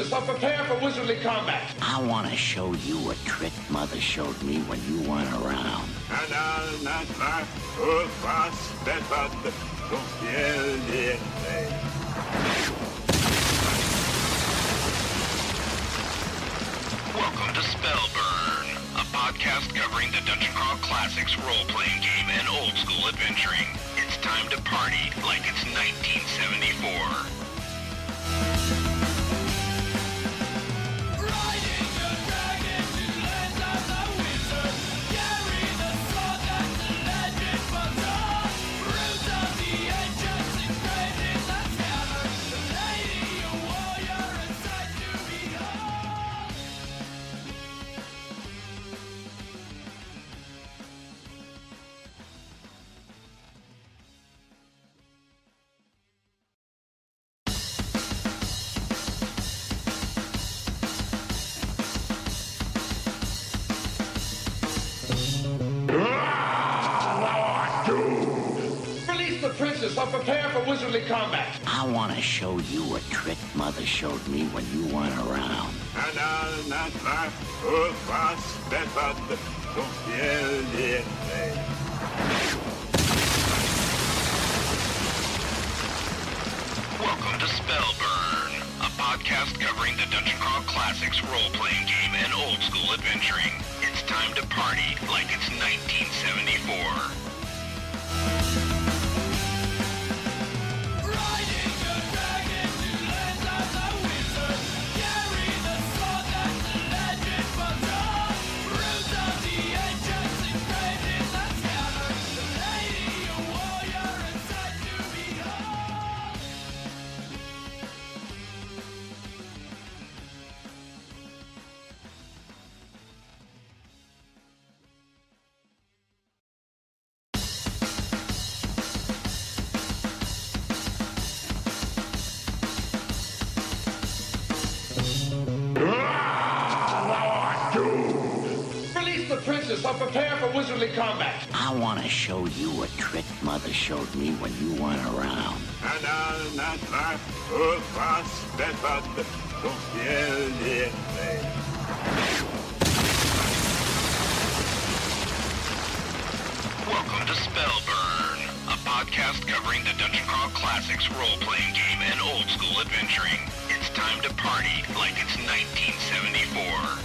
princess are prepared for wizardly combat. I want to show you a trick Mother showed me when you weren't around. Welcome to Spellburn, a podcast covering the Dungeon Crawl Classics role-playing game and old-school adventuring. It's time to party like it's 1974. Princess are prepared for wizardly combat. I want to show you a trick Mother showed me when you weren't around. Welcome to Spellburn, a podcast covering the Dungeon Crawl Classics role-playing game and old-school adventuring. It's time to party like it's 1974. Princess are prepared for wizardly combat. I want to show you a trick Mother showed me when you weren't around. Welcome to Spellburn, a podcast covering the Dungeon Crawl Classics role-playing game and old-school adventuring. It's time to party like it's 1974.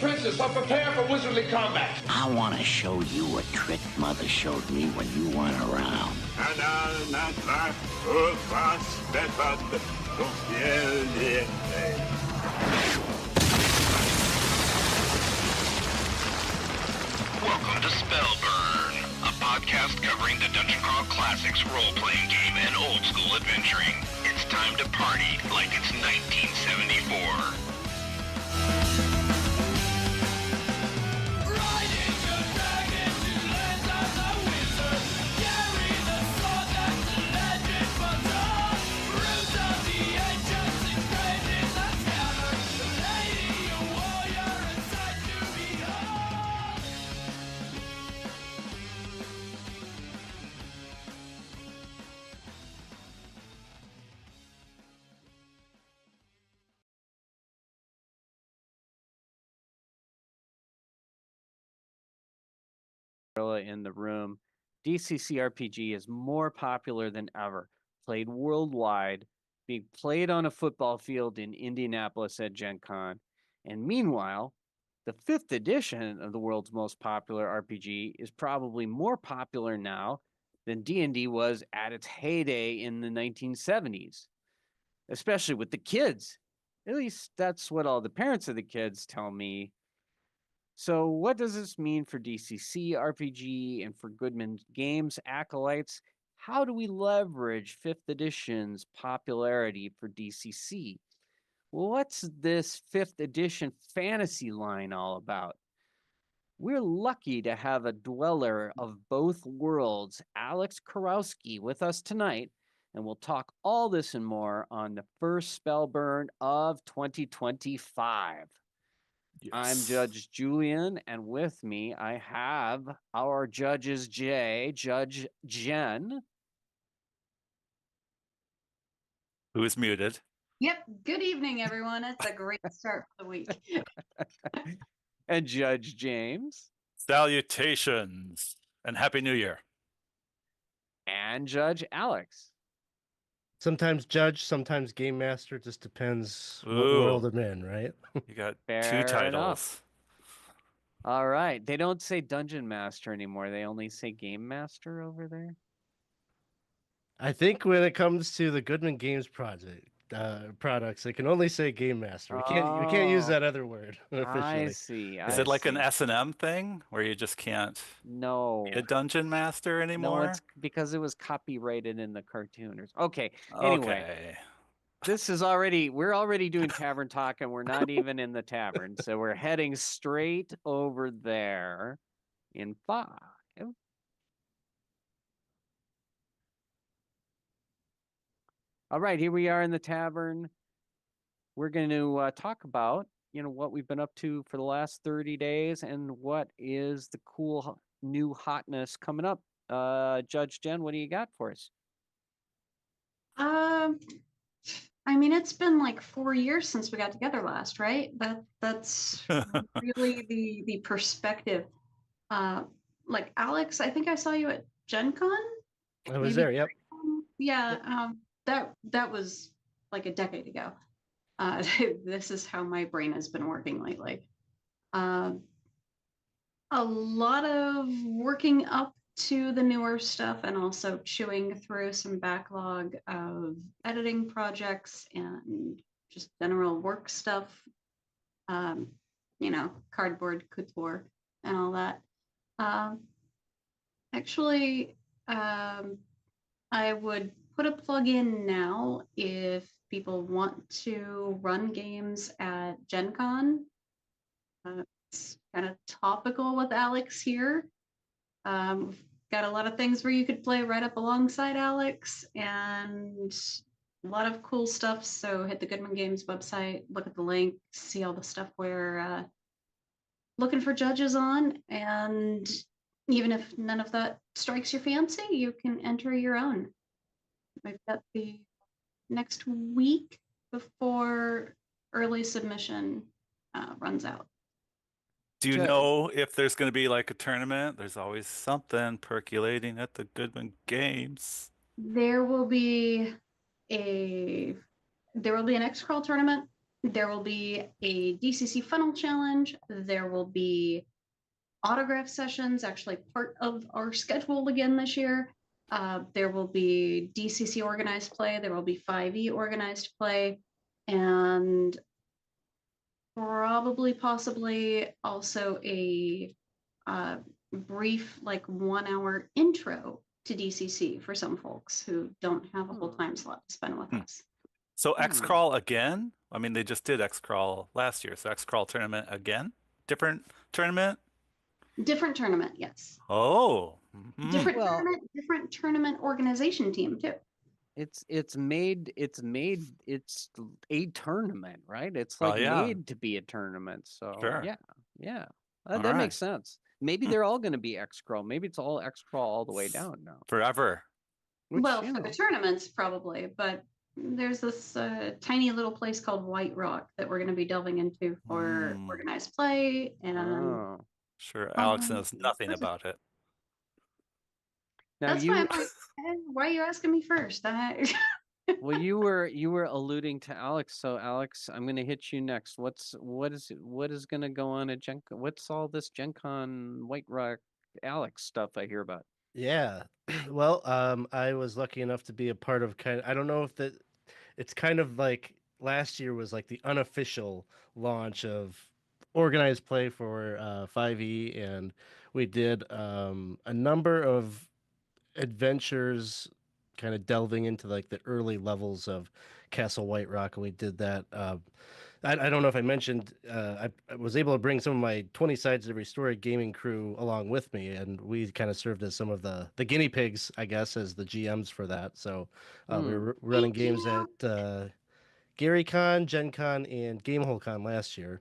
Princess are prepared for wizardly combat. I want to show you a trick Mother showed me when you weren't around. Welcome to Spellburn, a podcast covering the Dungeon Crawl Classics role-playing game and old-school adventuring. It's time to party like it's 1974. In the room, DCC RPG is more popular than ever, played worldwide, being played on a football field in Indianapolis at GENCON. And meanwhile, the 5th edition of the world's most popular RPG is probably more popular now than D&D was at its heyday in the 1970s, especially with the kids. At least that's what all the parents of the kids tell me. So, what does this mean for DCC RPG and for Goodman Games acolytes? How do we leverage 5th edition's popularity for DCC? Well, what's this 5th edition fantasy line all about? We're lucky to have a dweller of both worlds, Alex Kurowski, with us tonight, and we'll talk all this and more on the first Spellburn of 2025. I'm Yes. Judge Julian, and with me I have our judges Judge Jen, Who is muted? Yep. Good evening, everyone. It's a great start for the week. and Judge James, Salutations and Happy New Year. and Judge Alex. Sometimes judge, sometimes game master. It just depends what Ooh. world I'm in, right? You got Fair two titles. enough. All right. They don't say Dungeon Master anymore. They only say Game Master over there. I think when it comes to the Goodman Games products, I can only say game master. We can't use Oh, that other word I officially. see. Is I it like an see. S&M thing where you just can't No. be a dungeon master No, anymore? it's because it was copyrighted in the cartoon. Okay. Anyway, Okay. we're already doing tavern talk and we're not even in the tavern. So we're heading straight over there in 5. All right, here we are in the tavern. We're going to talk about, what we've been up to for the last 30 days and what is the cool new hotness coming up. Judge Jen, what do you got for us? I mean, it's been like 4 years since we got together last, right? That's really the perspective. Like Alex, I think I saw you at GenCon. I was Maybe there. Yep. Yeah. That was like a decade ago. This is how my brain has been working lately. A lot of working up to the newer stuff and also chewing through some backlog of editing projects and just general work stuff. Cardboard couture and all that. Actually, I would put a plug in now if people want to run games at GenCon. It's kind of topical with Alex here. We've got a lot of things where you could play right up alongside Alex and a lot of cool stuff. So hit the Goodman Games website, look at the link, see all the stuff we're looking for judges on. And even if none of that strikes your fancy, you can enter your own. We've got the next week before early submission runs out. Do you Judge. know if there's going to be like a tournament? There's always something percolating at the Goodman Games. There will be an X-Crawl tournament. There will be a DCC funnel challenge. There will be autograph sessions, actually part of our schedule again this year. There will be DCC organized play. There will be 5e organized play, and possibly also a brief, like 1 hour intro to DCC for some folks who don't have a whole time slot to spend with us. So X-Crawl again? I mean, they just did X-Crawl last year. So X-Crawl tournament again? Different tournament? Different tournament, yes. Oh. Different tournament organization team too. It's a tournament, right? It's like made to be a tournament. So Sure. yeah. All That right. makes sense. Maybe they're all going to be X-Crawl. Maybe it's all X-Crawl all the way down now. Forever. Which, Well, for the tournaments probably, but there's this tiny little place called White Rock that we're going to be delving into for organized play, and oh. Sure, Alex knows nothing about it. Now that's why I'm like, why are you asking me first? well, you were alluding to Alex, so Alex, I'm going to hit you next. What is going to go on at GenCon? What's all this GenCon White Rock Alex stuff I hear about? Yeah. Well, I was lucky enough to be a part of I don't know if it's kind of like last year was like the unofficial launch of organized play for 5e, and we did a number of adventures, kind of delving into like the early levels of Castle White Rock, and we did that. I don't know if I mentioned, I was able to bring some of my 20 Sides of Restored gaming crew along with me, and we kind of served as some of the guinea pigs, I guess, as the GMs for that. So we were running games at GaryCon, GenCon, and GameholeCon last year.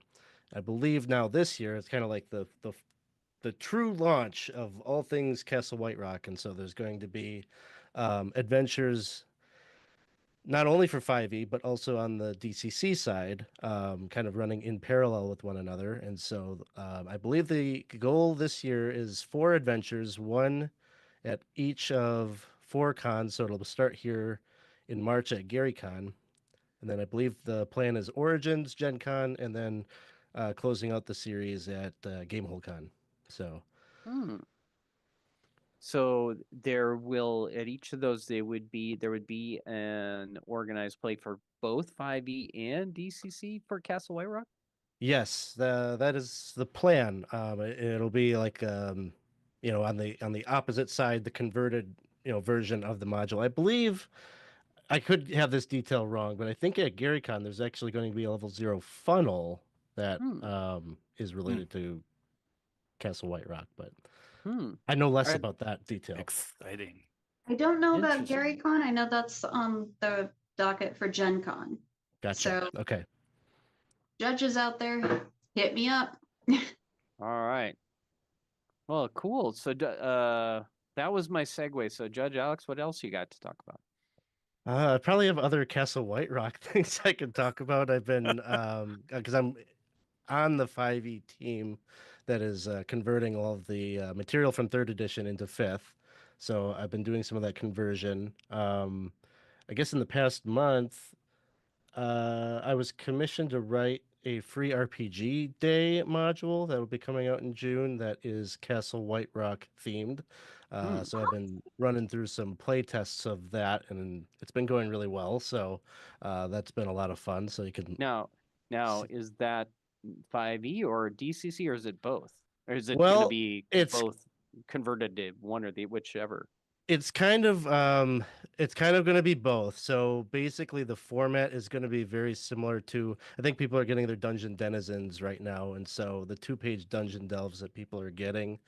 I believe now this year it's kind of like the true launch of all things Castle White Rock, and so there's going to be adventures not only for 5e but also on the DCC side, kind of running in parallel with one another. And so I believe the goal this year is 4 adventures, one at each of 4 cons. So it'll start here in March at GaryCon, and then I believe the plan is Origins, Gen Con, and then closing out the series at GameholeCon. So So there will, at each of those, there would be an organized play for both 5e and DCC for Castle White Rock. yes, that is the plan. It'll be like on the opposite side, the converted version of the module. I believe I could have this detail wrong, but I think at GaryCon there's actually going to be a level 0 funnel that is related to Castle White Rock, but I know less about that detail. Exciting. I don't know about Interesting. GaryCon. I know that's on the docket for Gen Con. Gotcha. So Okay. judges out there, hit me up. All right. Well, cool. So that was my segue. So Judge Alex, what else you got to talk about? I probably have other Castle White Rock things I can talk about. I've been because I'm on the 5e team that is converting all of the material from 3rd edition into 5th. So I've been doing some of that conversion. I guess in the past month, I was commissioned to write a free RPG day module that will be coming out in June that is Castle White Rock themed. So I've been running through some play tests of that, and it's been going really well. So that's been a lot of fun. So you can Now, is that 5e or DCC, or is it both? Or is it going to well, be it's both converted to one or the whichever? it's kind of going to be both. So basically the format is going to be very similar to, I think people are getting their Dungeon Denizens right now, and so the 2-page dungeon delves that people are getting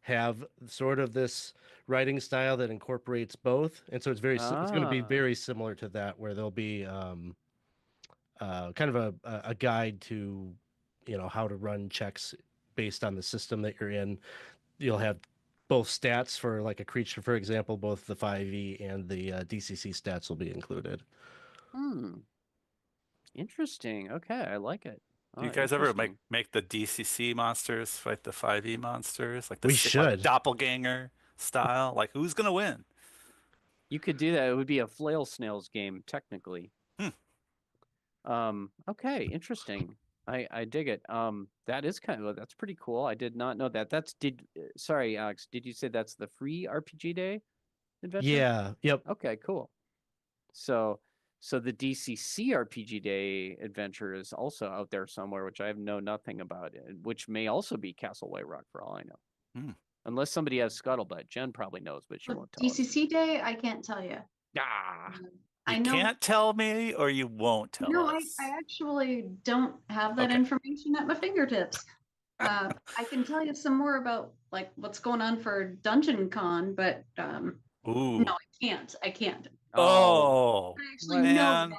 have sort of this writing style that incorporates both, and so it's it's going to be very similar to that, where there'll be kind of a guide to how to run checks based on the system that you're in. You'll have both stats for like a creature, for example. Both the 5e and the DCC stats will be included. Interesting. Okay, I like it. Do you guys ever make the DCC monsters fight the 5e monsters? Like We like should. doppelganger style? Like who's gonna win? You could do that. It would be a flail snails game, technically. Okay, interesting. I dig it. That is that's pretty cool. I did not know that. Sorry, Alex, did you say that's the free RPG day adventure? Yeah. Yep. Okay, cool. So the DCC RPG day adventure is also out there somewhere, which I know nothing about, which may also be Castle White Rock for all I know. Unless somebody has Scuttlebutt. Jen probably knows, but she won't tell us. DCC day, I can't tell you. You I know. can't tell me, or you won't tell No, us. I actually don't have that information at my fingertips. I can tell you some more about like what's going on for Dungeon Con, but no, I can't. Oh, I actually man. know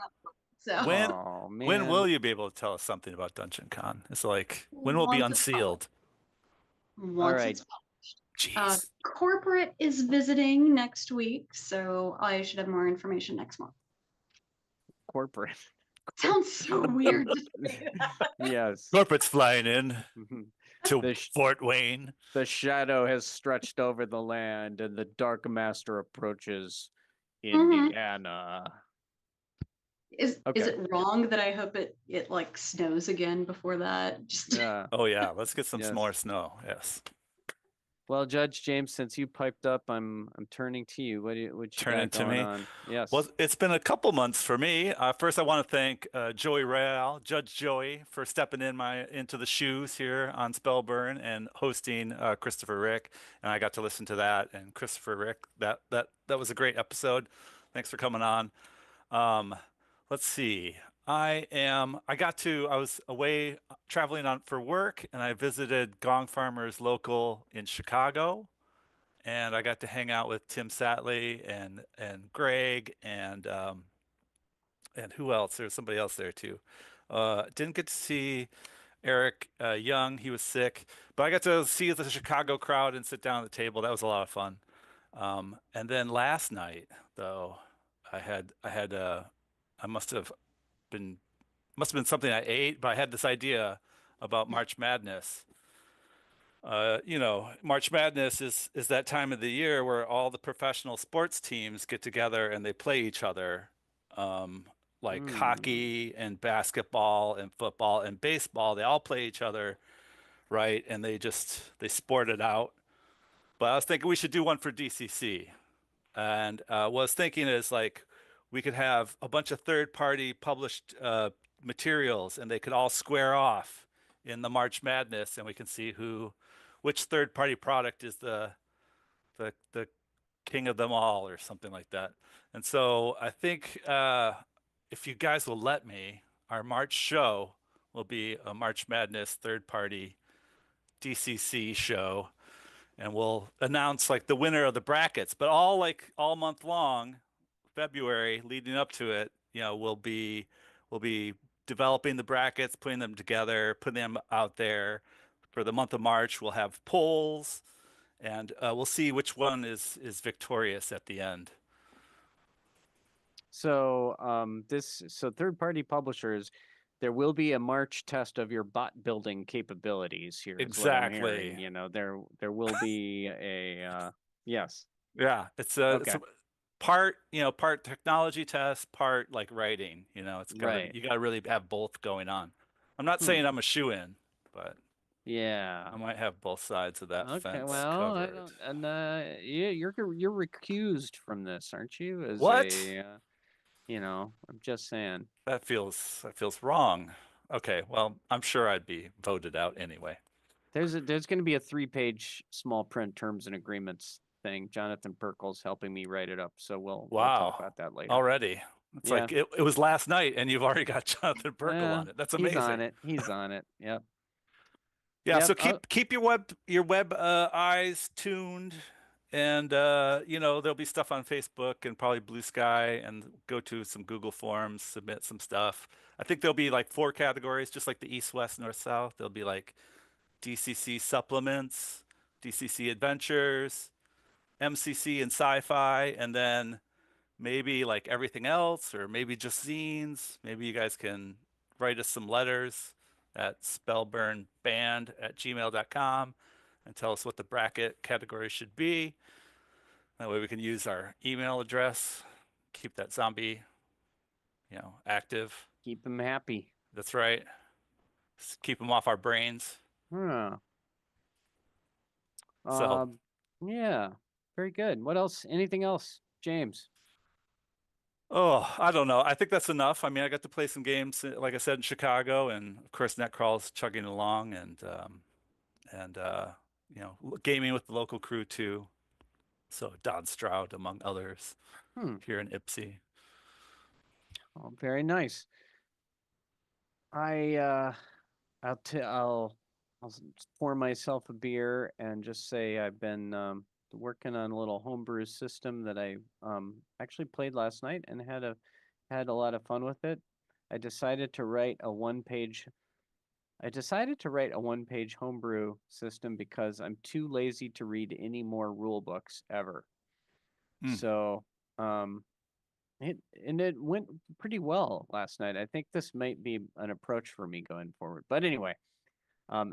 that. So When will you be able to tell us something about Dungeon Con? It's like, when will it be unsealed? Once it's Jeez. corporate is visiting next week, so I should have more information next month. Corporate. Sounds so weird. Yes. Corporate's flying in to Fort Wayne. The shadow has stretched over the land, and the Dark Master approaches Indiana. Is it wrong that I hope it like snows again before that? Just yeah. Oh yeah, let's get some more snow. Yes. Well, Judge James, since you piped up, I'm turning to you. What you Turning got to going me. on? Yes. Well, it's been a couple months for me. First, I want to thank Joey Real, Judge Joey, for stepping into the shoes here on Spellburn and hosting Christopher Rick. And I got to listen to that. And Christopher Rick, that was a great episode. Thanks for coming on. Um, let's see. I was away traveling on for work, and I visited Gong Farmers local in Chicago, and I got to hang out with Tim Satley and Greg and who else? There was somebody else there too. Didn't get to see Eric Young. He was sick, but I got to see the Chicago crowd and sit down at the table. That was a lot of fun. And then last night, though, I must have been something I ate, but I had this idea about March Madness. March Madness is that time of the year where all the professional sports teams get together and they play each other, like hockey and basketball and football and baseball. They all play each other, right? And they sport it out. But I was thinking we should do one for DCC. And what I was thinking is like we could have a bunch of third-party published materials, and they could all square off in the March Madness, and we can see which third-party product is the king of them all, or something like that. And so I think if you guys will let me, our March show will be a March Madness third-party DCC show, and we'll announce like the winner of the brackets. But all month long, February leading up to it, we'll be developing the brackets, putting them together, putting them out there. For the month of March, we'll have polls, and we'll see which one is victorious at the end. So third-party publishers, there will be a March test of your bot building capabilities here. Is what I'm hearing. Exactly. There will be a yes. Yeah, it's Okay. a part technology test, part like writing. Right. You gotta really have both going on. I'm not saying I'm a shoe-in, but Yeah. I might have both sides of that Okay. fence Well, I covered. don't, and yeah, you're recused from this, aren't you? As What? I'm just saying. That feels wrong. Okay, well, I'm sure I'd be voted out anyway. There's going to be a 3-page small print terms and agreements thing. Jonathan Perkle's helping me write it up, so we'll talk about that later. Already. It's Yeah. like it was last night and you've already got Jonathan Perkle on it. That's amazing. He's on it. Yep. Yeah, Yep. so keep your web eyes tuned, and there'll be stuff on Facebook and probably Blue Sky, and go to some Google Forms, submit some stuff. I think there'll be like 4 categories, just like the East, West, North, South. There'll be like DCC supplements, DCC adventures, MCC and sci-fi, and then maybe like everything else, or maybe just zines. Maybe you guys can write us some letters at spellburnband@gmail.com and tell us what the bracket category should be. That way we can use our email address, keep that zombie, active. Keep him happy. That's right. Keep them off our brains. Huh. So, yeah, very good. What else? Anything else, James? oh, I don't know. I think that's enough. I mean, I got to play some games, like I said, in Chicago, and of course, Netcrawl's chugging along, and gaming with the local crew too. So Don Stroud, among others, here in Ipsy. Oh, very nice. I'll pour myself a beer and just say I've been working on a little homebrew system that I actually played last night and had a lot of fun with it. I decided to write a one-page homebrew system because I'm too lazy to read any more rule books ever. So it went pretty well last night. I think this might be an approach for me going forward. But anyway, I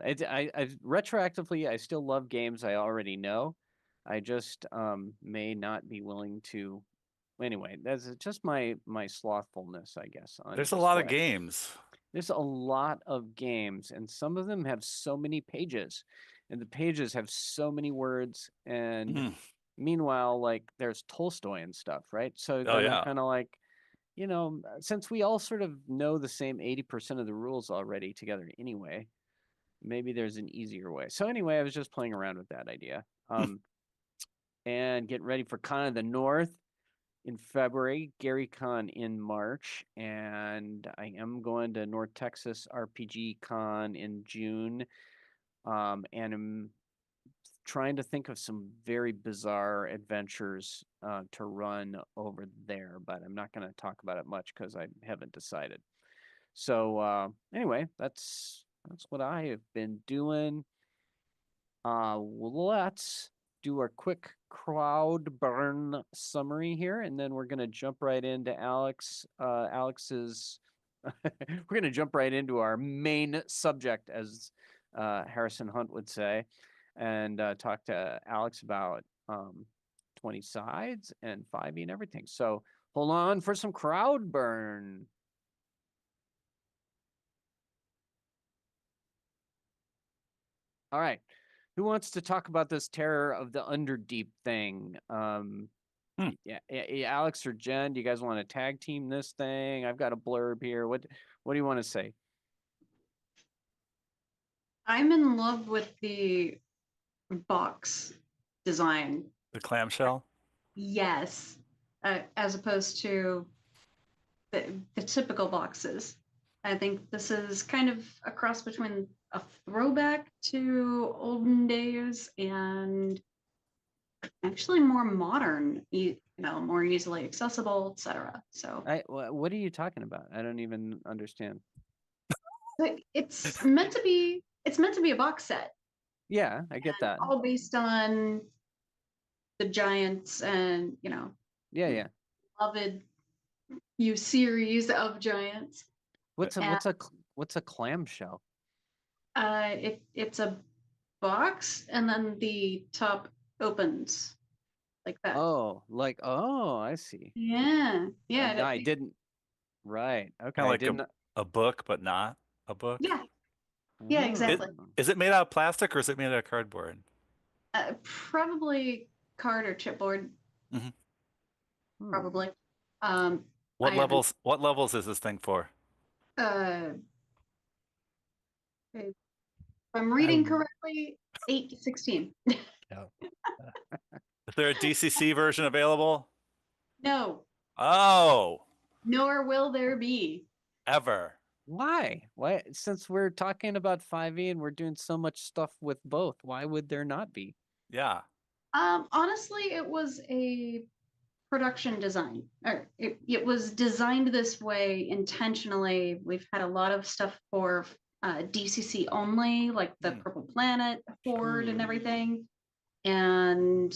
retroactively I still love games I already know. I just may not be willing to. Anyway, that's just my slothfulness, I guess. There's a lot of games. There's a lot of games, and some of them have so many pages. and the pages have so many words. And Mm. meanwhile, like there's Tolstoy and stuff, right? So Oh, then yeah. I'm kind of like, since we all sort of know the same 80% of the rules already together anyway, maybe there's an easier way. So anyway, I was just playing around with that idea. And getting ready for Con of the North in February, Gary Con in March, and I am going to North Texas RPG Con in June. And I'm trying to think of some very bizarre adventures to run over there, but I'm not going to talk about it much because I haven't decided. So anyway, that's what I have been doing. Let's do our quick crowd burn summary here, and then we're gonna jump right into Alex's. We're gonna jump right into our main subject, as Harrison Hunt would say, and talk to Alex about 20 sides and 5e and everything. So hold on for some crowd burn. All right. Who wants to talk about this Terror of the Underdeep thing? Yeah, Alex or Jen, do you guys want to tag team this thing? I've got a blurb here. What do you want to say? I'm in love with the box design. The clamshell? Yes, as opposed to the typical boxes. I think this is kind of a cross between a throwback to olden days and actually more modern, more easily accessible, etc. So what are you talking about? I don't even understand. it's meant to be a box set. Yeah, I get that. All based on the giants and Yeah. beloved series of giants. What's a clamshell? It's a box and then the top opens like that. Oh, I see. Yeah. I didn't. Right. Okay. Kind of like I didn't. a book, but not a book. Yeah, exactly. Is it made out of plastic or is it made out of cardboard? Probably card or chipboard. Mm-hmm. Probably. What levels is this thing for? If I'm reading correctly, 8 to 16. Yeah. Is there a DCC version available? No. Oh. Nor will there be. Ever. Why? Since we're talking about 5e and we're doing so much stuff with both, why would there not be? Yeah. Honestly, it was a production design. It was designed this way intentionally. We've had a lot of stuff for DCC only, like the Purple Planet Horde and everything. And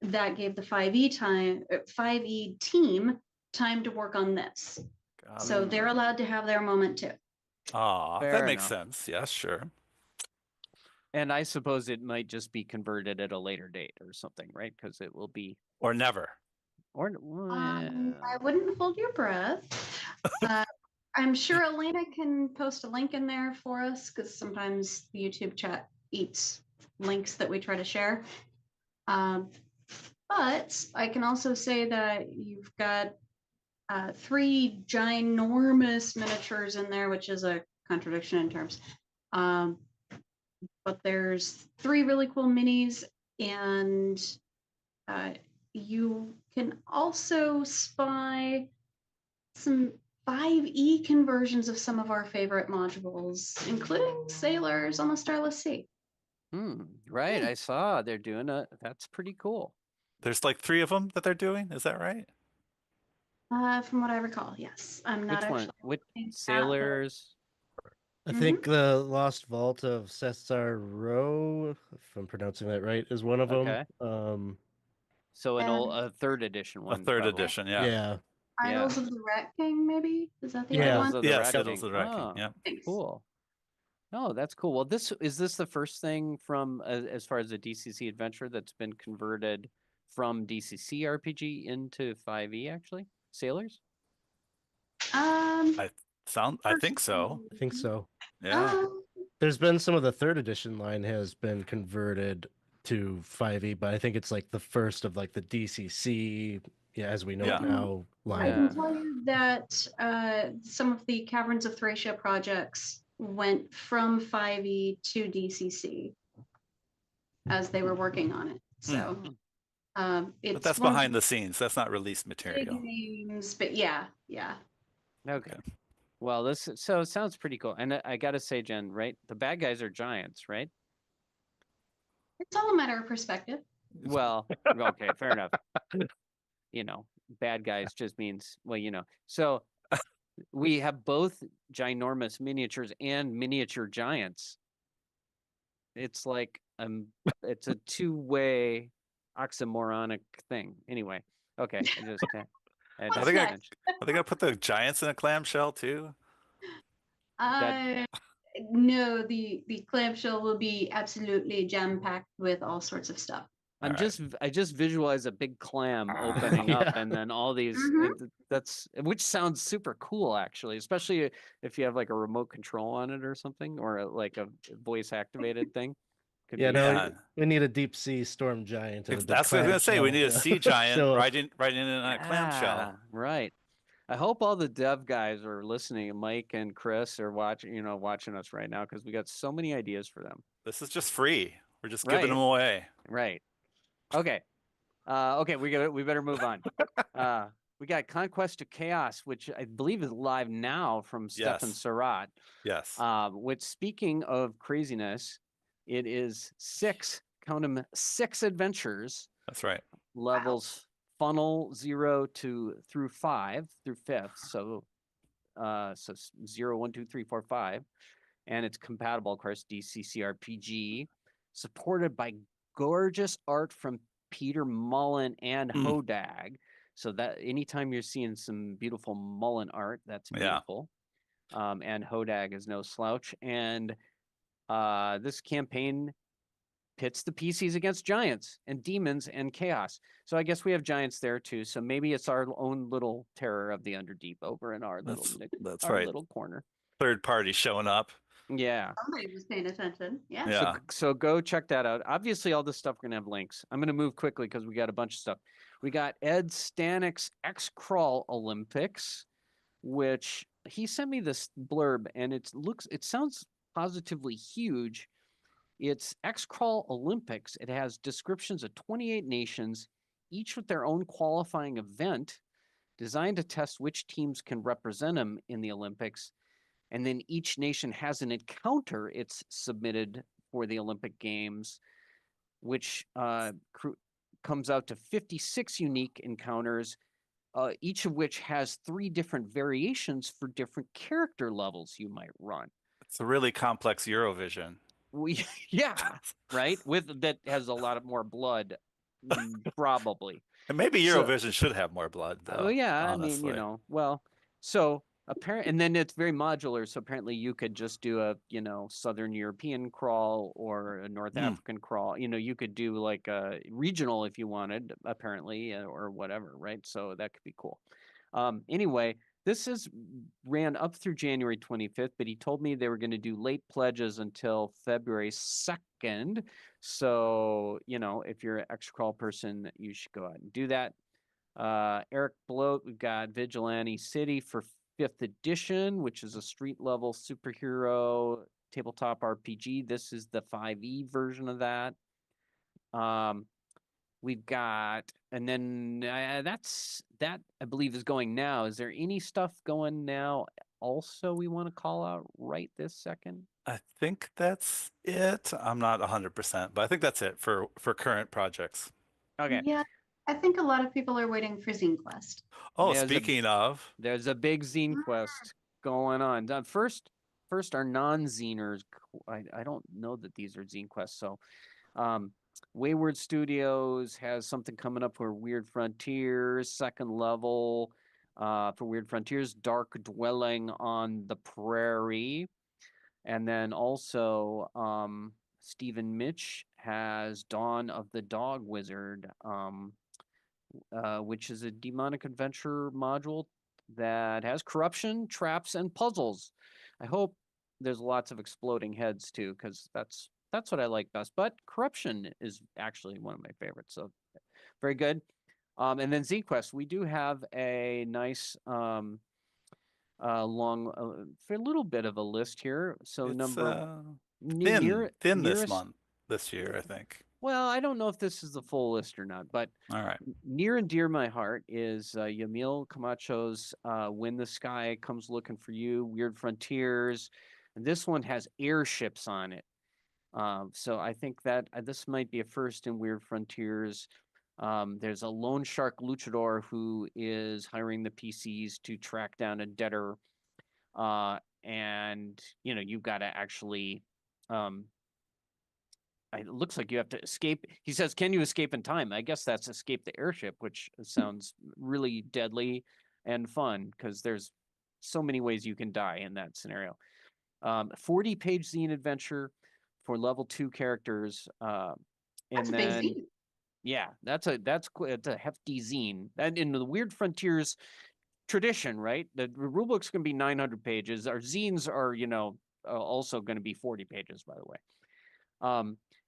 that gave the 5e team time to work on this. So they're allowed to have their moment too. Oh, that makes sense. Yes, sure. And I suppose it might just be converted at a later date or something, right? Because it will be. Or never. I wouldn't hold your breath. I'm sure Elena can post a link in there for us because sometimes the YouTube chat eats links that we try to share. But I can also say that you've got 3 ginormous miniatures in there, which is a contradiction in terms. But there's 3 really cool minis, and you can also spy some 5e conversions of some of our favorite modules, including Sailors on the Starless Sea. Right. I saw they're doing that's pretty cool. There's like 3 of them that they're doing. Is that right? From what I recall, yes. I'm not actually. Which Sailors? I think the Lost Vault of Cesar Row, if I'm pronouncing that right, is one of them. Okay. So a 3rd edition one. A 3rd edition, yeah. Yeah. Idols of the Rat King, maybe? Is that the other Idols one? of the Rat King. Idols of the Rat King, yeah. Cool. Oh, that's cool. Well, is this the first thing from as far as a DCC adventure that's been converted from DCC RPG into 5e? Actually, Sailors. I think so. I think so. Yeah. There's been some of the third edition line has been converted to 5e, but I think it's like the first of like the DCC, yeah, as we know Yeah. it now, I line. can tell you that some of the Caverns of Thracia projects went from 5e to DCC as they were working on it. So But it's that's one of behind the scenes. That's not released big material. names, but yeah. Okay. Well, it sounds pretty cool. And I gotta say, Jen, right? The bad guys are giants, right? It's all a matter of perspective. Well, okay, fair enough. Bad guys just means, well. So we have both ginormous miniatures and miniature giants. It's like it's a two-way oxymoronic thing. Anyway, okay. What's Are they next? gonna put the giants in a clamshell too? No, the clamshell will be absolutely jam-packed with all sorts of stuff. I just visualize a big clam opening Yeah. up and then all these which sounds super cool actually, especially if you have like a remote control on it or something, or like a voice activated thing. Yeah, no, we need a deep sea storm giant. And a big That's what I was gonna say. We need a clamshell sea to giant show us. riding in a clamshell. Right. I hope all the dev guys are listening. Mike and Chris are watching us right now because we got so many ideas for them. This is just free. We're just Right. giving them away. Right. Okay. We better move on. We got Conquest to Chaos, which I believe is live now from Stefan Surratt. Yes. Which, speaking of craziness, it is 6 adventures. That's right. Levels funnel 0 through 5 through 5th. So 0, 1, 2, 3, 4, 5. And it's compatible, of course, DCC RPG, supported by gorgeous art from Peter Mullen and Hodag. So that anytime you're seeing some beautiful Mullen art, that's beautiful. And Hodag is no slouch. And this campaign pits the PCs against giants and demons and chaos. So I guess we have giants there too. So maybe it's our own little Terror of the Underdeep over in our little corner. Third party showing up. Yeah. Somebody was paying attention. Yeah. So go check that out. Obviously, all this stuff we're gonna have links. I'm gonna move quickly because we got a bunch of stuff. We got Ed Stanik's X-Crawl Olympics, which he sent me this blurb, and it sounds positively huge. It's X-Crawl Olympics. It has descriptions of 28 nations, each with their own qualifying event, designed to test which teams can represent them in the Olympics. And then each nation has an encounter it's submitted for the Olympic Games, which comes out to 56 unique encounters, each of which has 3 different variations for different character levels you might run. It's a really complex Eurovision. Right? That has a lot of more blood, probably. And maybe Eurovision should have more blood, though. Honestly. I mean, so apparently, and then it's very modular. So apparently, you could just do a Southern European crawl or a North African crawl. You could do like a regional if you wanted, apparently, or whatever, right? So that could be cool. Anyway, this ran up through January 25th, but he told me they were going to do late pledges until February 2nd. So, if you're an X-Crawl person, you should go out and do that. Eric Bloat, we've got Vigilante City for 5th edition, which is a street level superhero tabletop RPG. This is the 5e version of that. We've got, and then that I believe is going now. Is there any stuff going now also we want to call out right this second? I think that's it. I'm not 100%, but I think that's it for current projects. Okay. Yeah, I think a lot of people are waiting for Zine Quest. Oh, speaking of, there's a big Zine Quest going on. First our non-ziners. I don't know that these are Zine Quests. So, Wayward Studios has something coming up for Weird Frontiers, 2nd level. For Weird Frontiers, Dark Dwelling on the Prairie. And then also Stephen Mitch has Dawn of the Dog Wizard, which is a demonic adventure module that has corruption, traps, and puzzles. I hope there's lots of exploding heads too, because that's what I like best. But corruption is actually one of my favorites. So very good. And then ZQuest, we do have a nice long for a little bit of a list here. So It's near thin this nearest. month, this year, I think. Well, I don't know if this is the full list or not, but All right. near and dear my heart is Yamil Camacho's When the Sky Comes Looking for You, Weird Frontiers. And this one has airships on it. So I think that this might be a first in Weird Frontiers. There's a loan shark luchador who is hiring the PCs to track down a debtor. And, you've got to actually it looks like you have to escape. He says, can you escape in time? I guess that's escape the airship, which sounds really deadly and fun because there's so many ways you can die in that scenario. 40-page zine adventure for level 2 characters. That's and a big then, zine. yeah, it's a hefty zine. And in the Weird Frontiers tradition, right? The rulebook's going to be 900 pages. Our zines are, also going to be 40 pages, by the way.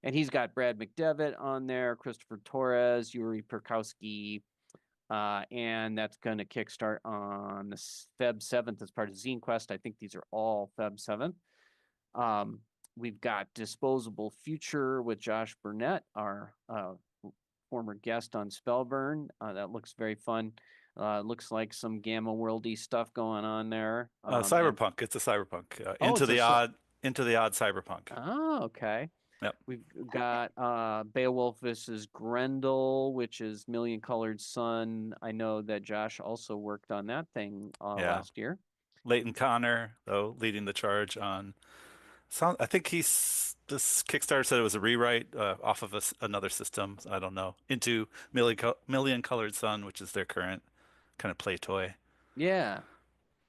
And he's got Brad McDevitt on there, Christopher Torres, Yuri Kurowski, and that's going to kickstart on the Feb 7th as part of Zine Quest. I think these are all Feb 7th. We've got Disposable Future with Josh Burnett, our former guest on Spellburn. That looks very fun. Looks like some Gamma Worldy stuff going on there. Cyberpunk. It's a cyberpunk. Into the odd cyberpunk. Oh, okay. Yep. We've got Beowulf versus Grendel, which is Million Colored Sun. I know that Josh also worked on that thing last year. Leighton Connor, though, leading the charge on. I think this Kickstarter said it was a rewrite off of another system. I don't know. Into Million Colored Sun, which is their current kind of play toy. Yeah.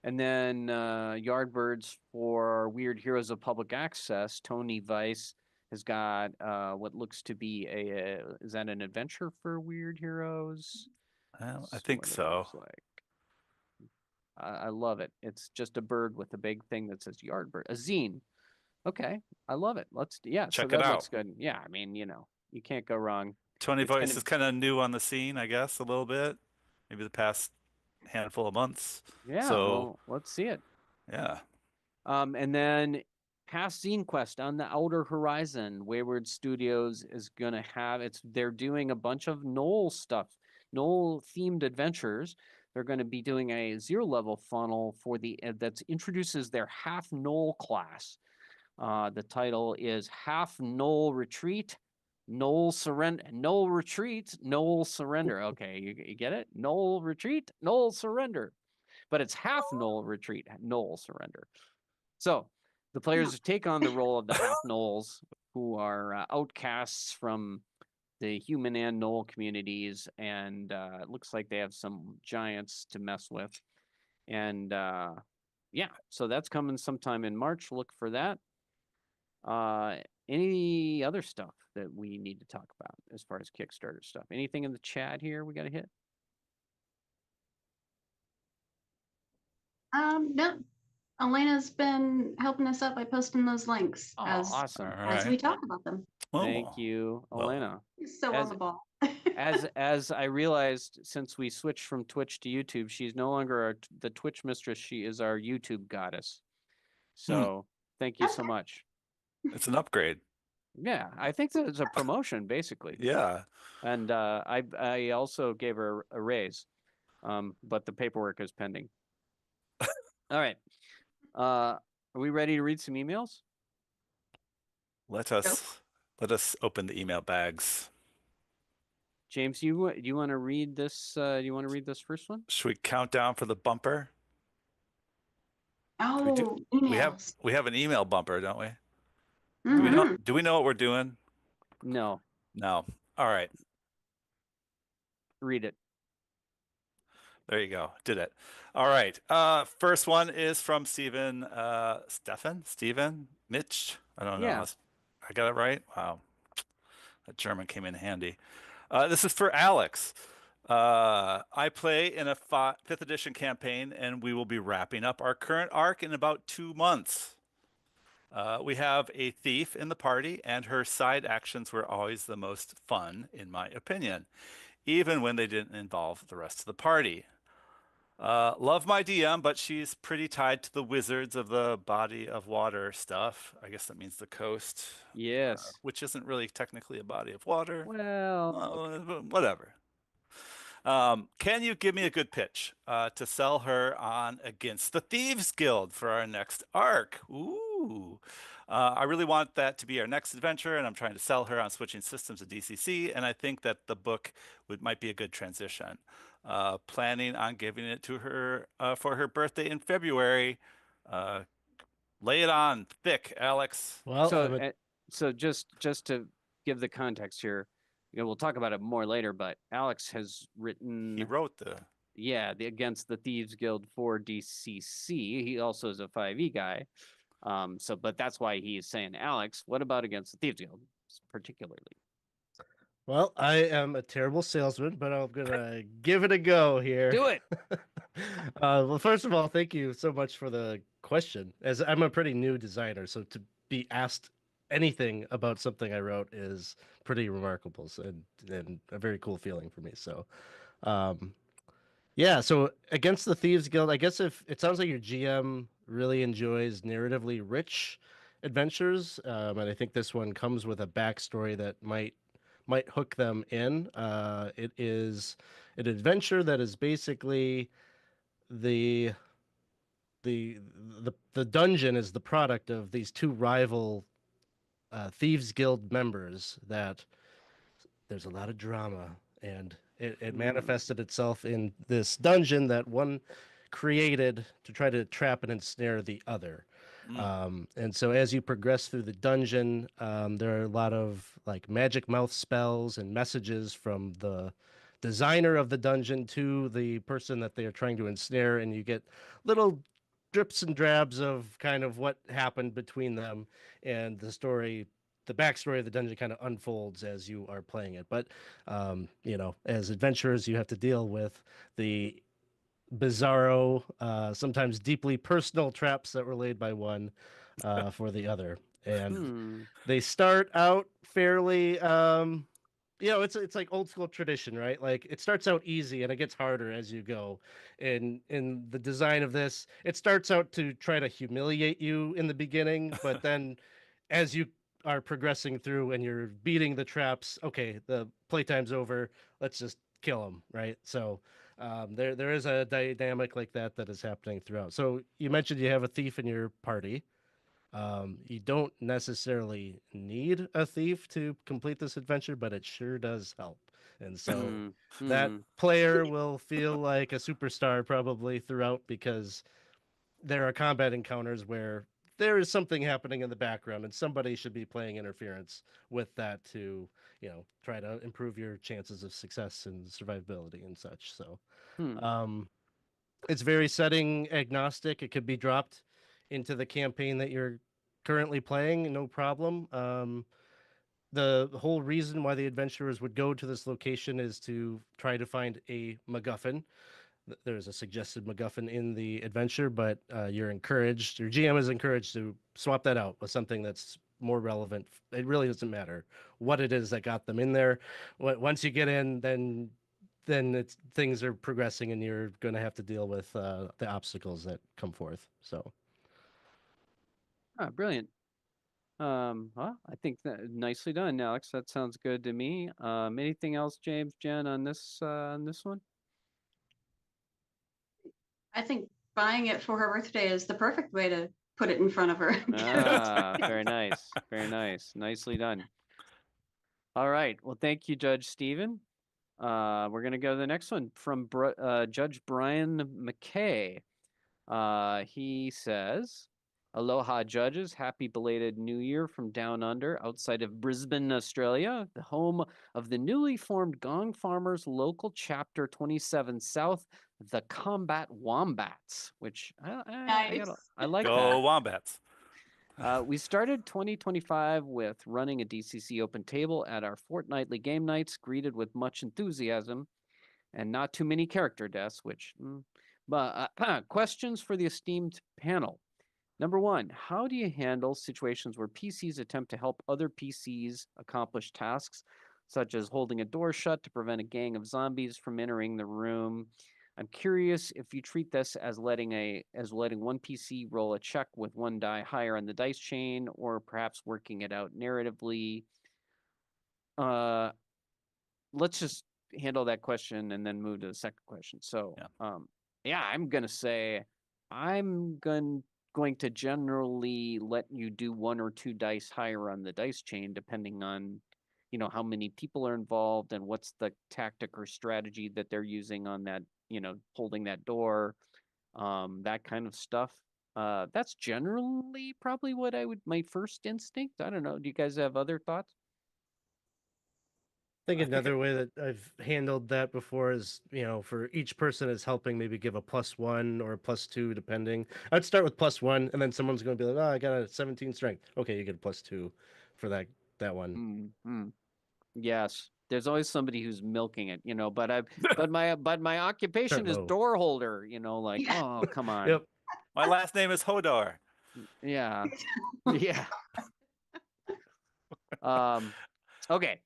And then Yardbirds for Weird Heroes of Public Access. Tony Weiss has got what looks to be is that an adventure for Weird Heroes? Well, I think so. I love it. It's just a bird with a big thing that says Yardbird. A zine. Okay. I love it. Check it out. Looks good. Yeah, I mean, you can't go wrong. Tony Weiss is kind of new on the scene, I guess, a little bit. Maybe the past handful of months. Yeah, so well, let's see it. Yeah. And then past Zine Quest on the Outer Horizon, Wayward Studios is gonna have they're doing a bunch of Knoll stuff, Knoll themed adventures. They're going to be doing a 0-level funnel for that introduces their half Knoll class. The title is Half Knoll Retreat, Knoll Surrender, Knoll Retreat, Knoll Surrender. Okay, you get it? Knoll Retreat, Knoll Surrender. But it's half Knoll Retreat, Knoll Surrender. So the players take on the role of the half Knolls, who are outcasts from the human and Knoll communities, and it looks like they have some giants to mess with. And yeah, so that's coming sometime in March. Look for that. Any other stuff that we need to talk about as far as Kickstarter stuff? Anything in the chat here we got to hit? No. Elena's been helping us out by posting those links awesome. as we talk about them. Thank you, Elena. She's so on the ball. as I realized, since we switched from Twitch to YouTube, she's no longer the Twitch mistress. She is our YouTube goddess. So thank you so much. It's an upgrade. Yeah, I think that it's a promotion, basically. Yeah. And I also gave her a raise, but the paperwork is pending. All right. Are we ready to read some emails? Let us open the email bags. James, you want to read this? Do you want to read this first one? Should we count down for the bumper? Oh, emails. We have an email bumper, don't we? Mm-hmm. Do we know what we're doing? No. No. All right. Read it. There you go. Did it. All right. First one is from Steven Mitch. I don't know. Yeah. I got it right? Wow. That German came in handy. This is for Alex. I play in a 5th edition campaign, and we will be wrapping up our current arc in about 2 months. We have a thief in the party, and her side actions were always the most fun, in my opinion, even when they didn't involve the rest of the party. Love my DM, but she's pretty tied to the wizards of the body of water stuff. I guess that means the coast, Yes. which isn't really technically a body of water. Well, Whatever. Can you give me a good pitch to sell her on against the Thieves Guild for our next arc? Ooh. I really want that to be our next adventure, and I'm trying to sell her on switching systems to DCC, and I think that the book might be a good transition. Planning on giving it to her for her birthday in February. Lay it on thick, Alex. Well, so just to give the context here, we'll talk about it more later, but Alex has He written wrote the the Against the Thieves Guild for DCC. He also is a 5e guy. But that's why he is saying, Alex, what about Against the Thieves Guild particularly? well, I am a terrible salesman, but I'm gonna give it a go here. Do it. Well, first of all, thank you so much for the question. As I'm a pretty new designer, so to be asked anything about something I wrote is pretty remarkable and a very cool feeling for me. So, yeah. So Against the Thieves Guild, I guess if it sounds like your GM really enjoys narratively rich adventures, and I think this one comes with a backstory that might hook them in. It is an adventure that is basically the the dungeon is the product of these two rival thieves guild members. That there's a lot of drama, and it manifested itself in this dungeon that one created to try to trap and ensnare the other. And so as you progress through the dungeon, there are a lot of like magic mouth spells and messages from the designer of the dungeon to the person that they are trying to ensnare, and you get little drips and drabs of kind of what happened between them, and the backstory of the dungeon kind of unfolds as you are playing it. But as adventurers, you have to deal with the bizarro, sometimes deeply personal traps that were laid by one for the other. And they start out fairly, it's like old school tradition, right? Like it starts out easy and it gets harder as you go. And in the design of this, it starts out to try to humiliate you in the beginning, but then as you are progressing through and you're beating the traps, okay, the playtime's over, let's just kill them, right? So there is a dynamic like that is happening throughout. So you mentioned you have a thief in your party. You don't necessarily need a thief to complete this adventure, but it sure does help. And so that player will feel like a superstar probably throughout, because there are combat encounters where there is something happening in the background and somebody should be playing interference with that to, try to improve your chances of success and survivability and such. So, it's very setting agnostic. It could be dropped into the campaign that you're currently playing, no problem. The whole reason why the adventurers would go to this location is to try to find a MacGuffin. There's a suggested MacGuffin in the adventure, but your GM is encouraged to swap that out with something that's more relevant. It really doesn't matter what it is that got them in there. Once you get in, then things are progressing, and you're going to have to deal with the obstacles that come forth. So, Brilliant. Well, I think that nicely done, Alex. That sounds good to me. Anything else, James, Jen, on this one? I think buying it for her birthday is the perfect way to put it in front of her. Very nice. Very nice. Nicely done. All right. Well, thank you, Judge Stephen. We're going to go to the next one from Judge Brian McKay. He says, aloha, judges. Happy belated New Year from down under, outside of Brisbane, Australia, the home of the newly formed Gong Farmers Local Chapter 27 South, the Combat Wombats, which I like. Go that. Wombats. We started 2025 with running a DCC open table at our fortnightly game nights, greeted with much enthusiasm and not too many character deaths, questions for the esteemed panel. Number one, how do you handle situations where PCs attempt to help other PCs accomplish tasks, such as holding a door shut to prevent a gang of zombies from entering the room? I'm curious if you treat this as letting one PC roll a check with one die higher on the dice chain, or perhaps working it out narratively. Let's just handle that question and then move to the second question. So, I'm gonna say I'm going to generally let you do one or two dice higher on the dice chain, depending on, how many people are involved and what's the tactic or strategy that they're using on that, holding that door, that kind of stuff. That's generally probably what my first instinct. I don't know. Do you guys have other thoughts? I think another way that I've handled that before is, for each person is helping, maybe give a +1 or a +2, depending. I'd start with +1, and then someone's going to be like, "Oh, I got a 17 strength." Okay, you get a +2 for that one. Yes, there's always somebody who's milking it, but my occupation is low. door holder, like, Yeah. oh, come on. Yep. My last name is Hodor. Yeah. Yeah. Okay.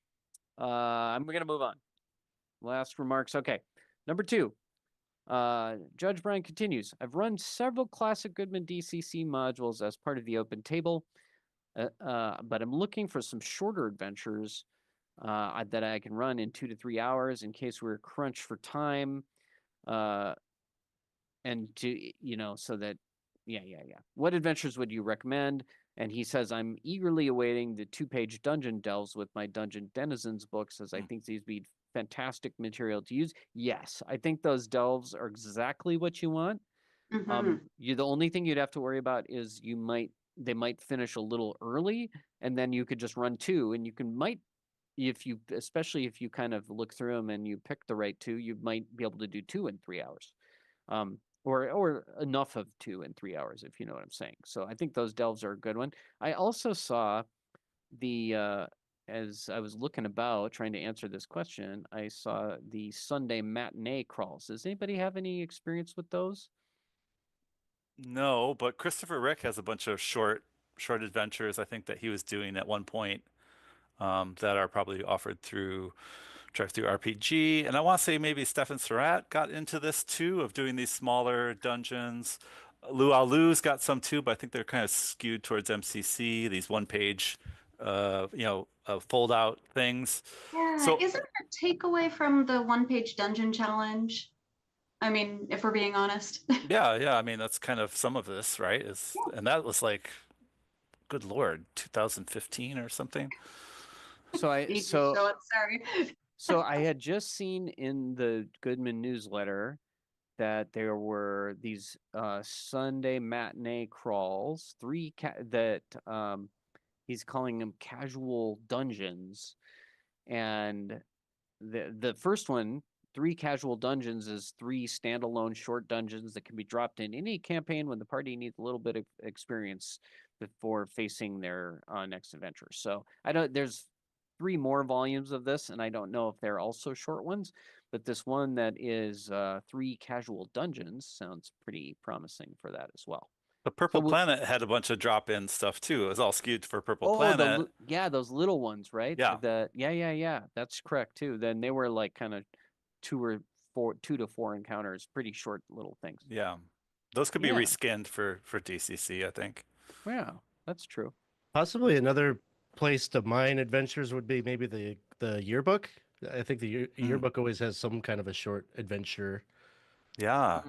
I'm gonna move on. Last remarks. Okay. Number 2. Judge Brian continues. I've run several classic Goodman DCC modules as part of the open table, but I'm looking for some shorter adventures that I can run in 2 to 3 hours in case we're crunched for time. And to, so that, yeah. What adventures would you recommend? And he says, I'm eagerly awaiting the 2-page dungeon delves with my Dungeon Denizens books, as I think these be fantastic material to use. Yes, I think those delves are exactly what you want. The only thing you'd have to worry about is they might finish a little early, and then you could just run 2, and especially if you kind of look through them and you pick the right 2, you might be able to do 2 in 3 hours. Or enough of 2 in 3 hours, if you know what I'm saying. So I think those delves are a good one. I also saw as I was looking about trying to answer this question, I saw the Sunday matinee crawls. Does anybody have any experience with those? No, but Christopher Rick has a bunch of short adventures, I think, that he was doing at one point, that are probably offered through Drive-Thru RPG. And I want to say maybe Stefan Surratt got into this too, of doing these smaller dungeons. Luau's got some too, but I think they're kind of skewed towards MCC, these one-page, fold-out things. Yeah, So isn't there a takeaway from the 1-page dungeon challenge? I mean, if we're being honest. yeah, I mean that's kind of some of this, right? And that was like, good Lord, 2015 or something. Sorry. So I had just seen in the Goodman newsletter that there were these Sunday matinee crawls, that he's calling them casual dungeons, and the first one, 3 casual dungeons, is 3 standalone short dungeons that can be dropped in any campaign when the party needs a little bit of experience before facing their next adventure. So there's 3 more volumes of this, and I don't know if they're also short ones, but this one that is 3 casual dungeons sounds pretty promising for that as well. The Purple Planet had a bunch of drop-in stuff too. It was all skewed for Purple Planet. Those little ones, right? Yeah. Yeah. That's correct too. Then they were like kind of 2 to 4 encounters, pretty short little things. Yeah. Those could be reskinned for DCC, I think. Yeah, that's true. Possibly another place to mine adventures would be maybe the yearbook. I think the yearbook always has some kind of a short adventure. Yeah.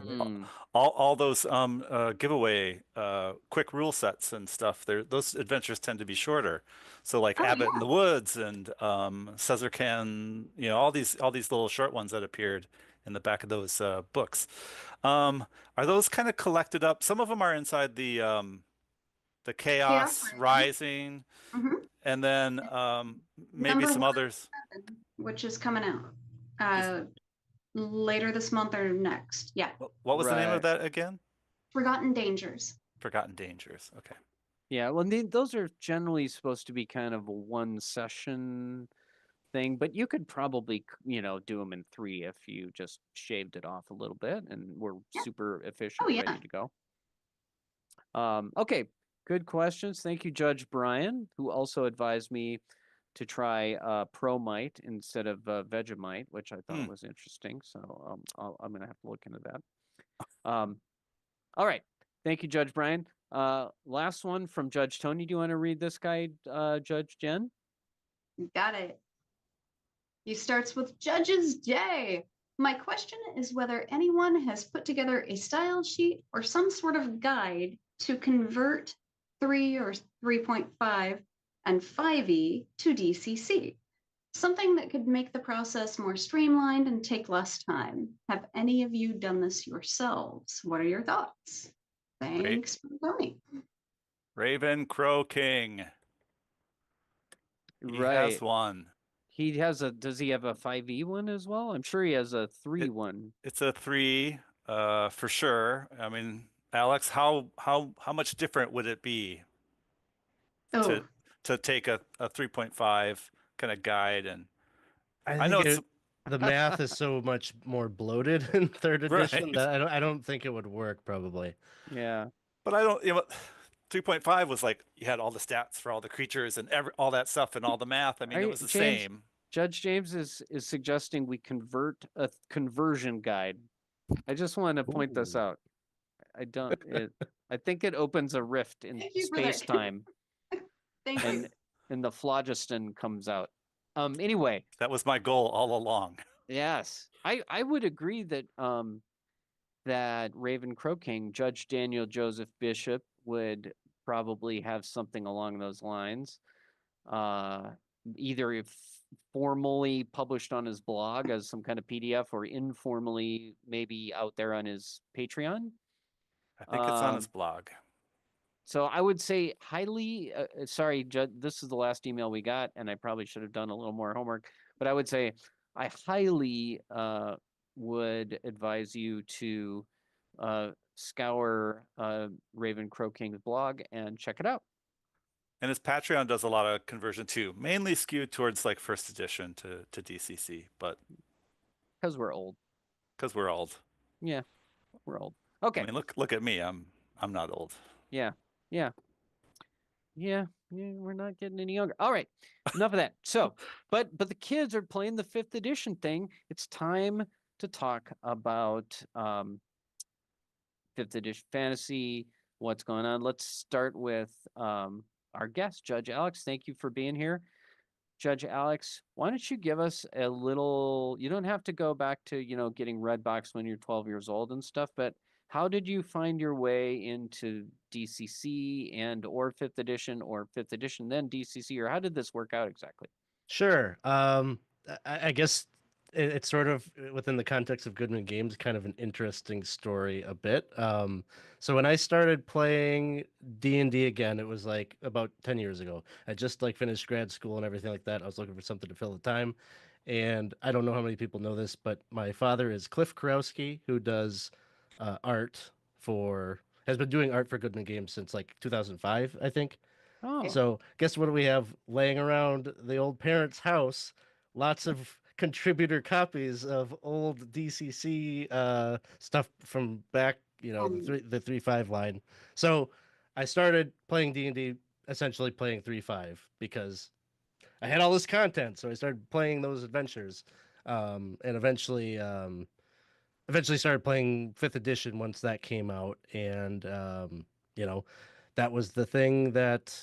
All those giveaway quick rule sets and stuff, those adventures tend to be shorter. So like Abbott in the Woods and Caesarcan, all these little short ones that appeared in the back of those books. Are those kind of collected up? Some of them are inside the Chaos Rising, and then maybe some others. Which is coming out later this month or next. Yeah. What was the name of that again? Forgotten Dangers. Forgotten Dangers. Okay. Yeah, well, those are generally supposed to be kind of a 1 session thing, but you could probably, do them in 3 if you just shaved it off a little bit and were super efficient, ready to go. Okay, good questions. Thank you, Judge Brian, who also advised me to try Promite instead of Vegemite, which I thought was interesting. So I'm going to have to look into that. All right. Thank you, Judge Brian. Last one from Judge Tony. Do you want to read this guy, Judge Jen? Got it. He starts with Judge's Day. My question is whether anyone has put together a style sheet or some sort of guide to convert 3 or 3.5 and 5e to DCC. Something that could make the process more streamlined and take less time. Have any of you done this yourselves? What are your thoughts? Thanks for Tony. Raven Crow King. He has one. He has a. Does he have a 5e one as well? I'm sure he has a 3 one. It's a 3, for sure. I mean, Alex, how much different would it be to take a 3.5 kind of guide? And I know the math is so much more bloated in 3rd edition that I don't think it would work probably. Yeah, but I don't. 3.5 was like you had all the stats for all the creatures and all that stuff and all the math. I mean, it was the same. Judge James is suggesting we convert a conversion guide. I just want to point this out. I think it opens a rift in space-time. Thank you. And the phlogiston comes out. Anyway. That was my goal all along. Yes. I would agree that that Raven Crow King, Judge Daniel Joseph Bishop, would probably have something along those lines. Either if formally published on his blog as some kind of PDF or informally maybe out there on his Patreon. I think it's on his blog. So I would say highly, sorry, this is the last email we got, and I probably should have done a little more homework, but I would say I highly would advise you to scour Raven Crow King's blog and check it out. And his Patreon does a lot of conversion too, mainly skewed towards like 1st edition to DCC, but because we're old. Because we're old. Yeah, we're old. Okay. I mean, look at me. I'm not old. Yeah. We're not getting any younger. All right, enough of that. So, but the kids are playing the 5th edition thing. It's time to talk about 5th edition fantasy. What's going on? Let's start with our guest, Judge Alex. Thank you for being here. Judge Alex, why don't you give us a little, you don't have to go back to, getting Redbox when you're 12 years old and stuff, but how did you find your way into DCC and or 5th edition or 5th edition, then DCC, or how did this work out exactly? Sure. I guess it's sort of within the context of Goodman Games, kind of an interesting story a bit. So when I started playing D&D again, it was like about 10 years ago. I just like finished grad school and everything like that. I was looking for something to fill the time. And I don't know how many people know this, but my father is Cliff Kurowski, who does has been doing art for Goodman Games since like 2005, I think. Oh. So guess what we have laying around the old parents' house? Lots of contributor copies of old DCC stuff from back, the 3.5 line. So I started playing D&D, essentially playing 3.5 because I had all this content. So I started playing those adventures, and eventually started playing 5th edition once that came out, and that was the thing that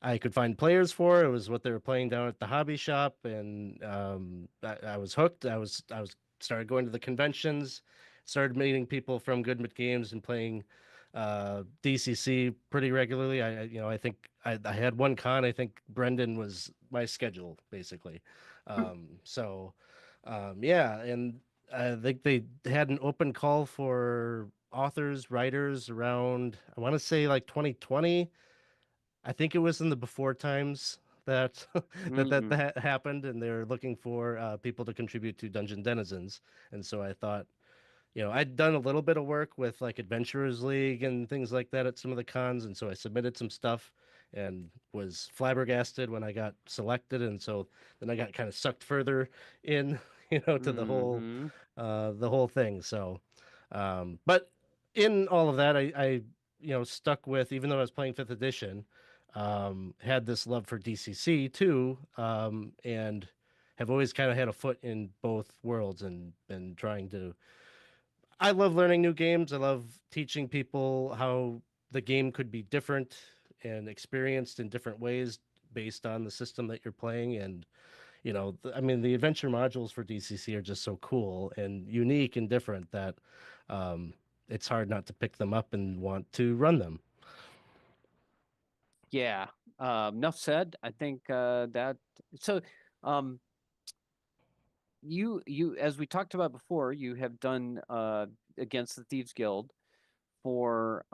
I could find players for. It was what they were playing down at the hobby shop, and I was hooked. I started going to the conventions, started meeting people from Goodman Games and playing DCC pretty regularly. I think I had one con. I think Brendan was my schedule basically. And I think they had an open call for authors, writers around, I want to say like 2020. I think it was in the before times that that happened, and they were looking for people to contribute to Dungeon Denizens. And so I thought, I'd done a little bit of work with like Adventurers League and things like that at some of the cons, and so I submitted some stuff and was flabbergasted when I got selected, and so then I got kind of sucked further in, to the whole thing. So, but in all of that, I stuck with, even though I was playing fifth edition, had this love for DCC too, and have always kind of had a foot in both worlds and been trying to. I love learning new games. I love teaching people how the game could be different and experienced in different ways based on the system that you're playing. And I mean, the adventure modules for DCC are just so cool and unique and different that it's hard not to pick them up and want to run them. Yeah. Enough said. I think that so you as we talked about before, you have done Against the Thieves Guild for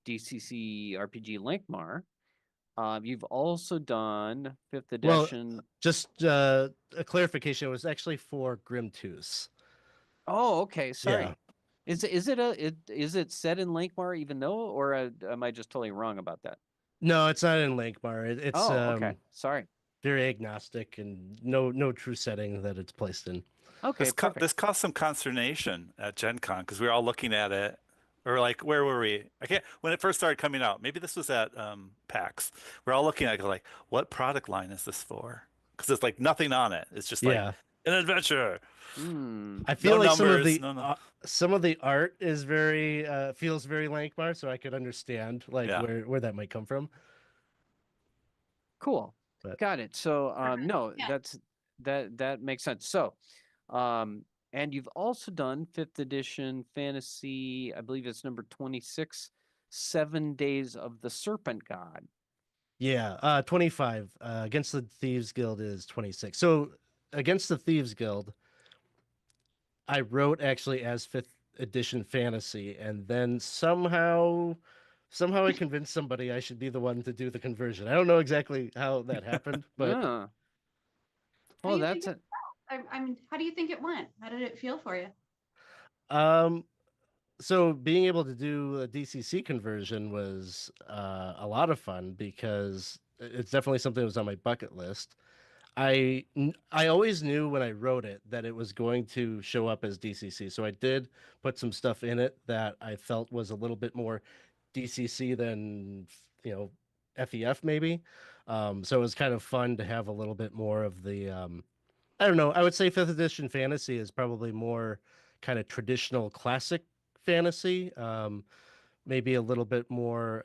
DCC RPG Linkmar. You've also done fifth Well, edition. just a clarification, it was actually for Grimtooth. Oh, okay. Sorry. Yeah. Is it set in Linkmar even though, or am I just totally wrong about that? No, it's not in Linkmar. It's okay. Sorry. very agnostic and no true setting that it's placed in. Okay, perfect. This caused some consternation at Gen Con because we were all looking at it. Or like, where were we? I can't. When it first started coming out, maybe this was at PAX. We're all looking at it like, what product line is this for? Because it's like nothing on it. It's just like an adventure. I feel like numbers, some of the art is very feels very Lankmar, so I could understand where that might come from. Cool. But, got it. So no, Yeah. that makes sense. So and you've also done 5th edition fantasy, I believe it's number 26, 7 Days of the Serpent God. Yeah, 25. Against the Thieves Guild is 26. So Against the Thieves Guild, I wrote actually as 5th edition fantasy, and then somehow I convinced somebody I should be the one to do the conversion. I don't know exactly how that happened, but well, that's it. I mean, how do you think it went? How did it feel for you? So being able to do a DCC conversion was a lot of fun because it's definitely something that was on my bucket list. I always knew when I wrote it that it was going to show up as DCC. So I did put some stuff in it that I felt was a little bit more DCC than, FEF maybe. So it was kind of fun to have a little bit more of the, I don't know. I would say 5th edition fantasy is probably more kind of traditional classic fantasy. Maybe a little bit more,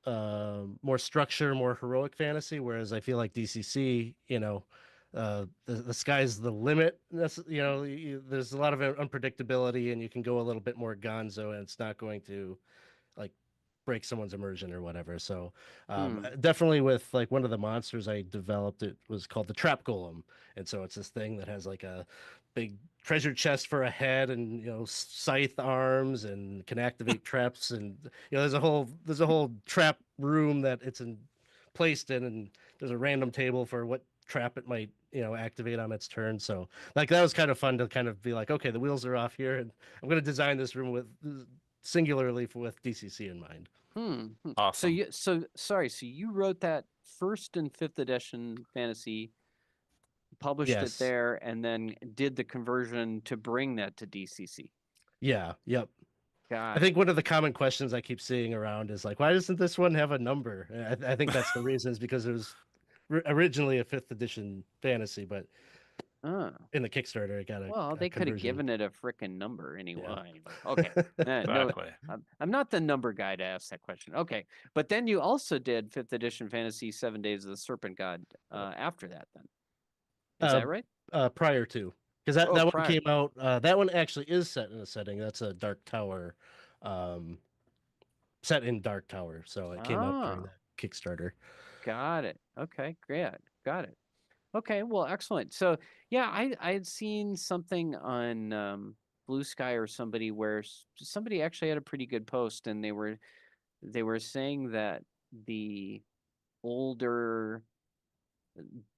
more structure, more heroic fantasy. Whereas I feel like DCC, the sky's the limit. There's a lot of unpredictability, and you can go a little bit more gonzo, and it's not going to like break someone's immersion or whatever. So definitely with like one of the monsters I developed, it was called the Trap Golem, and so it's this thing that has like a big treasure chest for a head and scythe arms and can activate traps, and there's a whole trap room that it's placed in, and there's a random table for what trap it might activate on its turn. So like that was kind of fun to kind of be like, okay, the wheels are off here, and I'm going to design this room singularly with DCC in mind. Awesome. So you wrote that 1st and 5th edition fantasy, published it there, and then did the conversion to bring that to DCC. Yeah. Yep. I think one of the common questions I keep seeing around is like, why doesn't this one have a number? I think that's the reason, is because it was originally a 5th edition fantasy, but in the Kickstarter it got a well, they could have given it a frickin' number anyway. Okay. Exactly. No, I'm not the number guy to ask that question. Okay. But then you also did 5th edition fantasy 7 Days of the Serpent God after that then. Is that right? Prior to, because that one came out. That one actually is set in a setting. That's a Dark Tower, set in Dark Tower. So it came out during that Kickstarter. Got it. Okay, great. Got it. Okay, well, excellent. So yeah, I had seen something on Blue Sky or somebody where somebody actually had a pretty good post, and they were saying that the older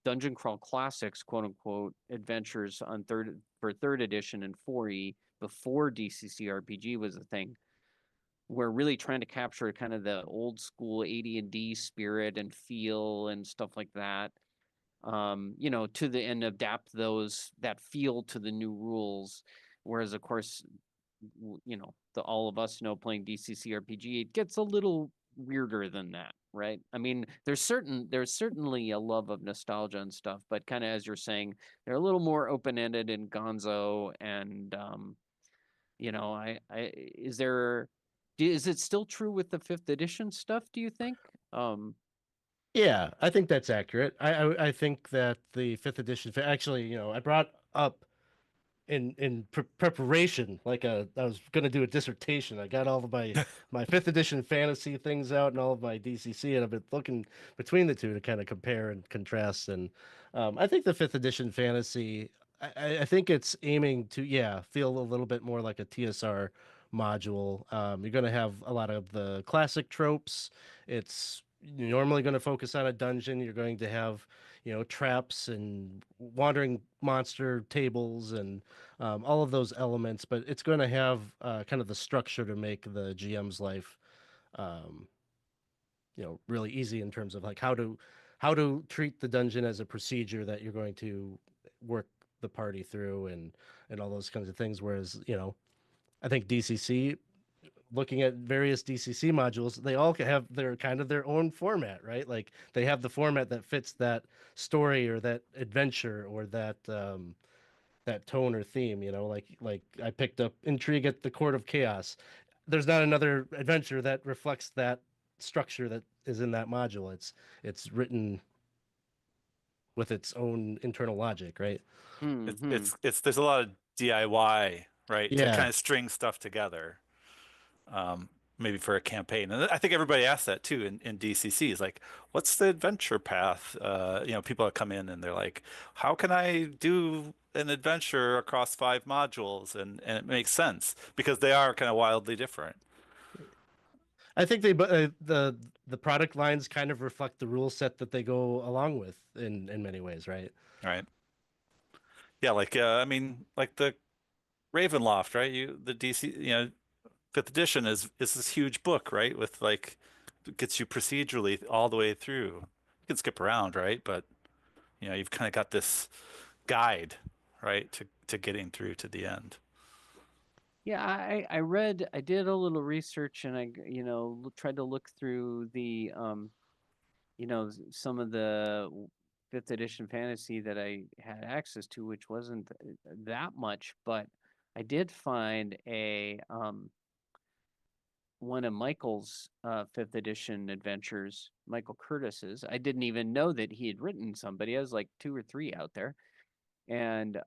Dungeon Crawl Classics, quote unquote, adventures on third edition and 4E before DCC RPG was a thing, we're really trying to capture kind of the old school AD&D spirit and feel and stuff like that. To the end, adapt that feel to the new rules. Whereas, of course, all of us know playing DCC RPG, it gets a little weirder than that, right? I mean, there's certainly a love of nostalgia and stuff, but kind of as you're saying, they're a little more open-ended in Gonzo, and is it still true with the 5th edition stuff, do you think? Yeah, I think that's accurate. I think that the 5th edition, actually, I brought up in preparation, like I was going to do a dissertation. I got all of my 5th edition fantasy things out and all of my DCC, and I've been looking between the two to kind of compare and contrast. And I think the 5th edition fantasy, I think it's aiming to, yeah, feel a little bit more like a TSR module. You're going to have a lot of the classic tropes. It's normally going to focus on a dungeon. You're going to have traps and wandering monster tables and all of those elements, but it's going to have kind of the structure to make the GM's life, um, really easy in terms of like how to treat the dungeon as a procedure that you're going to work the party through and all those kinds of things. Whereas, I think DCC, looking at various DCC modules, they all have their kind of their own format, right? Like they have the format that fits that story or that adventure or that tone or theme. Like I picked up Intrigue at the Court of Chaos. There's not another adventure that reflects that structure that is in that module. It's written with its own internal logic, right? It's there's a lot of DIY, right, to Yeah. kind of string stuff together. Maybe for a campaign. And I think everybody asks that too in DCC is like, what's the adventure path? People that come in and they're like, how can I do an adventure across 5 modules? And it makes sense because they are kind of wildly different. I think the product lines kind of reflect the rule set that they go along with in many ways, right? Right. Yeah, like I mean, like the Ravenloft, right? The DC, 5th edition is this huge book, right? With like gets you procedurally all the way through. You can skip around, right? But you've kind of got this guide, right, to getting through to the end. Yeah, I did a little research, and tried to look through the some of the 5th edition fantasy that I had access to, which wasn't that much, but I did find a one of Michael's 5th edition adventures, Michael Curtis's. I didn't even know that he had written somebody. I was like 2 or 3 out there, and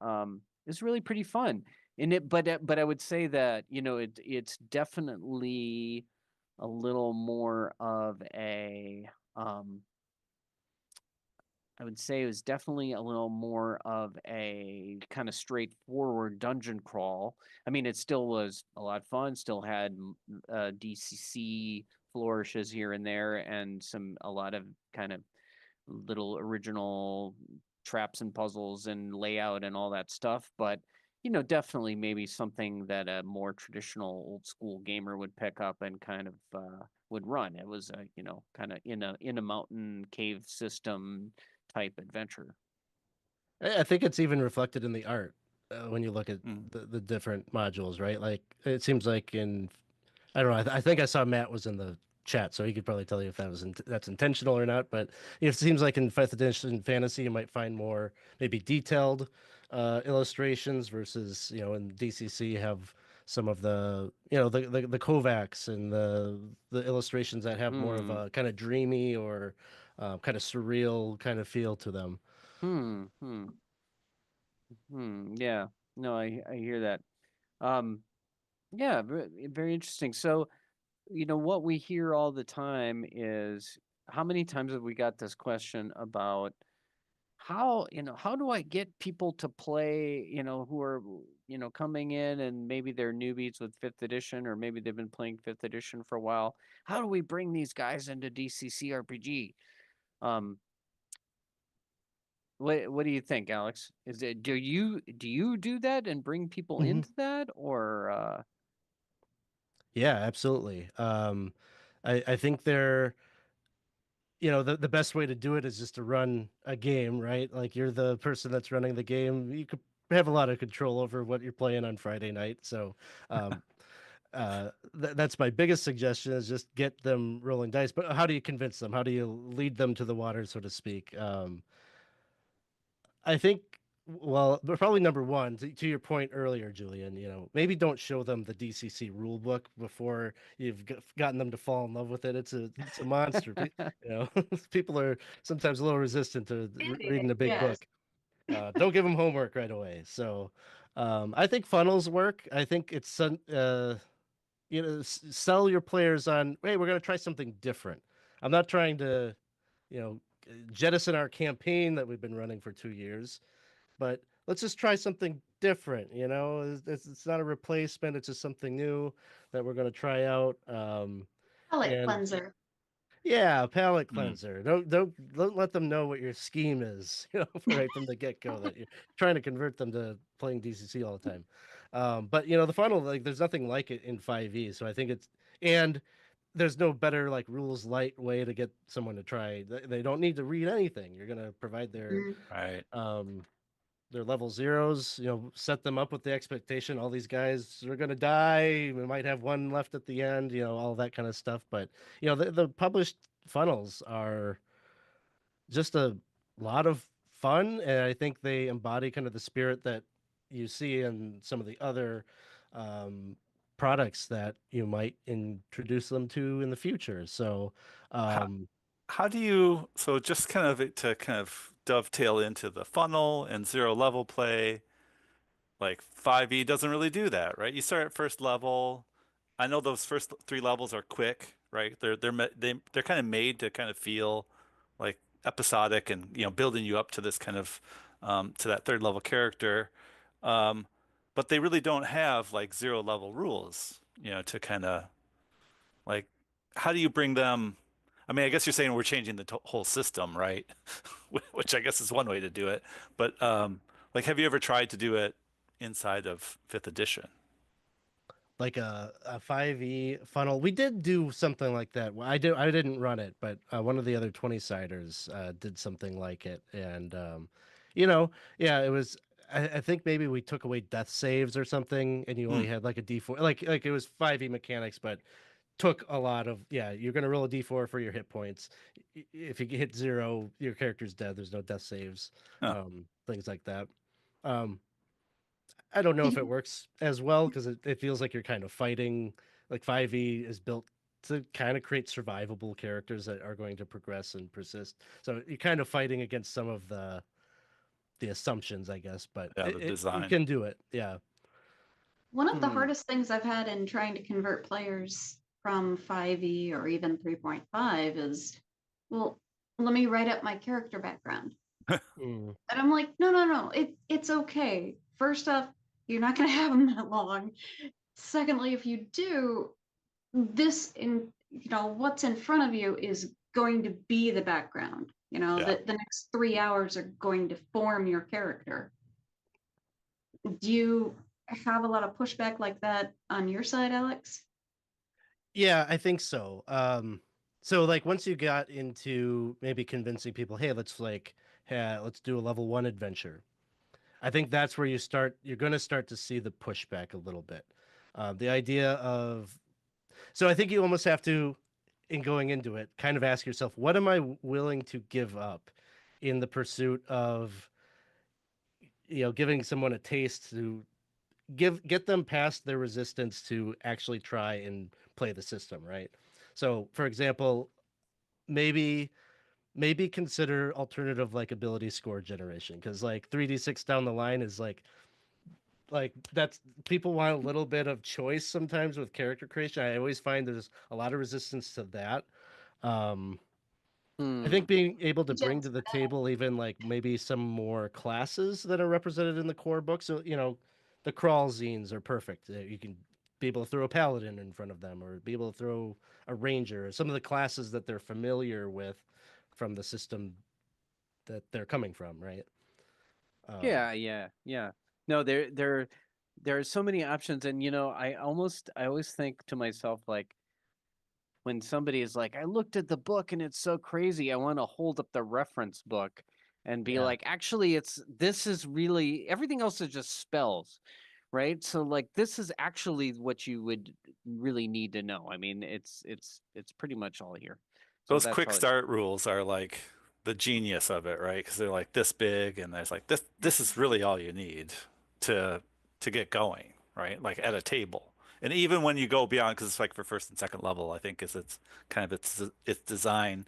it's really pretty fun. But I would say that it's definitely a little more of a I would say it was definitely a little more of a kind of straightforward dungeon crawl. I mean, it still was a lot of fun, still had DCC flourishes here and there, and a lot of kind of little original traps and puzzles and layout and all that stuff. But, definitely maybe something that a more traditional old school gamer would pick up and kind of would run. It was kind of in a mountain cave system type adventure. I think it's even reflected in the art when you look at Mm. the different modules, right? Like it seems like I don't know. I think I saw Matt was in the chat, so he could probably tell you if that's intentional or not. But it seems like in 5th edition fantasy, you might find more maybe detailed illustrations versus in DCC you have some of the Kovacs and the illustrations that have more of a kind of dreamy or kind of surreal kind of feel to them. Yeah. No, I hear that. Yeah, very interesting. So, what we hear all the time is, how many times have we got this question about how do I get people to play, who are, coming in and maybe they're newbies with 5th edition, or maybe they've been playing 5th edition for a while. How do we bring these guys into DCC RPG? What do you think, Alex? Is it do you do that and bring people into that, or Yeah, absolutely. I think the best way to do it is just to run a game, right? Like you're the person that's running the game. You could have a lot of control over what you're playing on Friday night. So that's my biggest suggestion is just get them rolling dice. But how do you convince them? How do you lead them to the water, so to speak? I think, well, but probably number one, to your point earlier, Julian, maybe don't show them the DCC rule book before you've gotten them to fall in love with it. It's a monster. People are sometimes a little resistant to reading a big Yes. book. Don't give them homework right away. So I think funnels work. I think it's sell your players on, hey, we're going to try something different. I'm not trying to, you know, jettison our campaign that we've been running for 2 years, but let's just try something different. It's not a replacement. It's just something new that we're going to try out. Palette And cleanser. yeah, palate cleanser. Don't let them know what your scheme is, right from the get go that you're trying to convert them to playing DCC all the time. But the funnel, like, there's nothing like it in 5e. So I think and there's no better like rules light way to get someone to try. They don't need to read anything. You're gonna provide Right. their level zeros, set them up with the expectation all these guys are going to die. We might have one left at the end, all that kind of stuff. But, the published funnels are just a lot of fun. And I think they embody kind of the spirit that you see in some of the other products that you might introduce them to in the future. So, How, how do you, so just kind of to kind of dovetail into the funnel and zero level play, like 5e doesn't really do that, right? You start at first level. I know those first 3 levels are quick, right? They're kind of made to kind of feel like episodic and building you up to this kind of to that third level character. Um, but they really don't have like 0 level rules, to kind of like how do you bring them? I mean, I guess you're saying we're changing the whole system, right? Which I guess is one way to do it. But like, have you ever tried to do it inside of 5th edition? like a 5e funnel. We did do something like that. Well, I didn't run it, but one of the other 20-siders did something like it. And yeah, it was I think maybe we took away death saves or something, and you only had like a D4, like it was 5e mechanics, but took a lot of, yeah, you're gonna roll a D4 for your hit points. If you hit 0, your character's dead. There's no death saves, Huh. things like that. Um, I don't know if it works as well because it feels like you're kind of fighting. Like 5e is built to kind of create survivable characters that are going to progress and persist. So you're kind of fighting against some of the assumptions, I guess. But Yeah, the you design. can do it. Yeah. One of the hardest things I've had in trying to convert players from 5e or even 3.5 is, well, let me write up my character background. Mm. And I'm like, no, it's okay. First off, you're not going to have them that long. Secondly, if you do, what's in front of you is going to be the background. Yeah. The next 3 hours are going to form your character. Do you have a lot of pushback like that on your side, Alex? Yeah, I think so. So like once you got into maybe convincing people, hey, let's do a level 1 adventure. I think that's where you're going to start to see the pushback a little bit. The idea of, so I think you almost have to, in going into it, kind of ask yourself, what am I willing to give up in the pursuit of, giving someone a taste to get them past their resistance to actually try and play the system, right? So, for example, maybe consider alternative like ability score generation, because like 3d6 down the line is like that's, people want a little bit of choice sometimes with character creation. I always find there's a lot of resistance to that. I think being able to bring to the table even like maybe some more classes that are represented in the core book. So, the crawl zines are perfect. You can be able to throw a paladin in front of them, or be able to throw a ranger, or some of the classes that they're familiar with from the system that they're coming from, right? Yeah. No, there are so many options, and I always think to myself, like, when somebody is like, I looked at the book and it's so crazy, I want to hold up the reference book and be Yeah. like, actually, this is really everything else is just spells, right? So like this is actually what you would really need to know. I mean, it's pretty much all here. So Those that's quick how start rules are like the genius of it, right? Because they're like this big, and there's like this is really all you need to get going, right? Like at a table. And even when you go beyond, because it's like for first and second level, I think is it's kind of its design.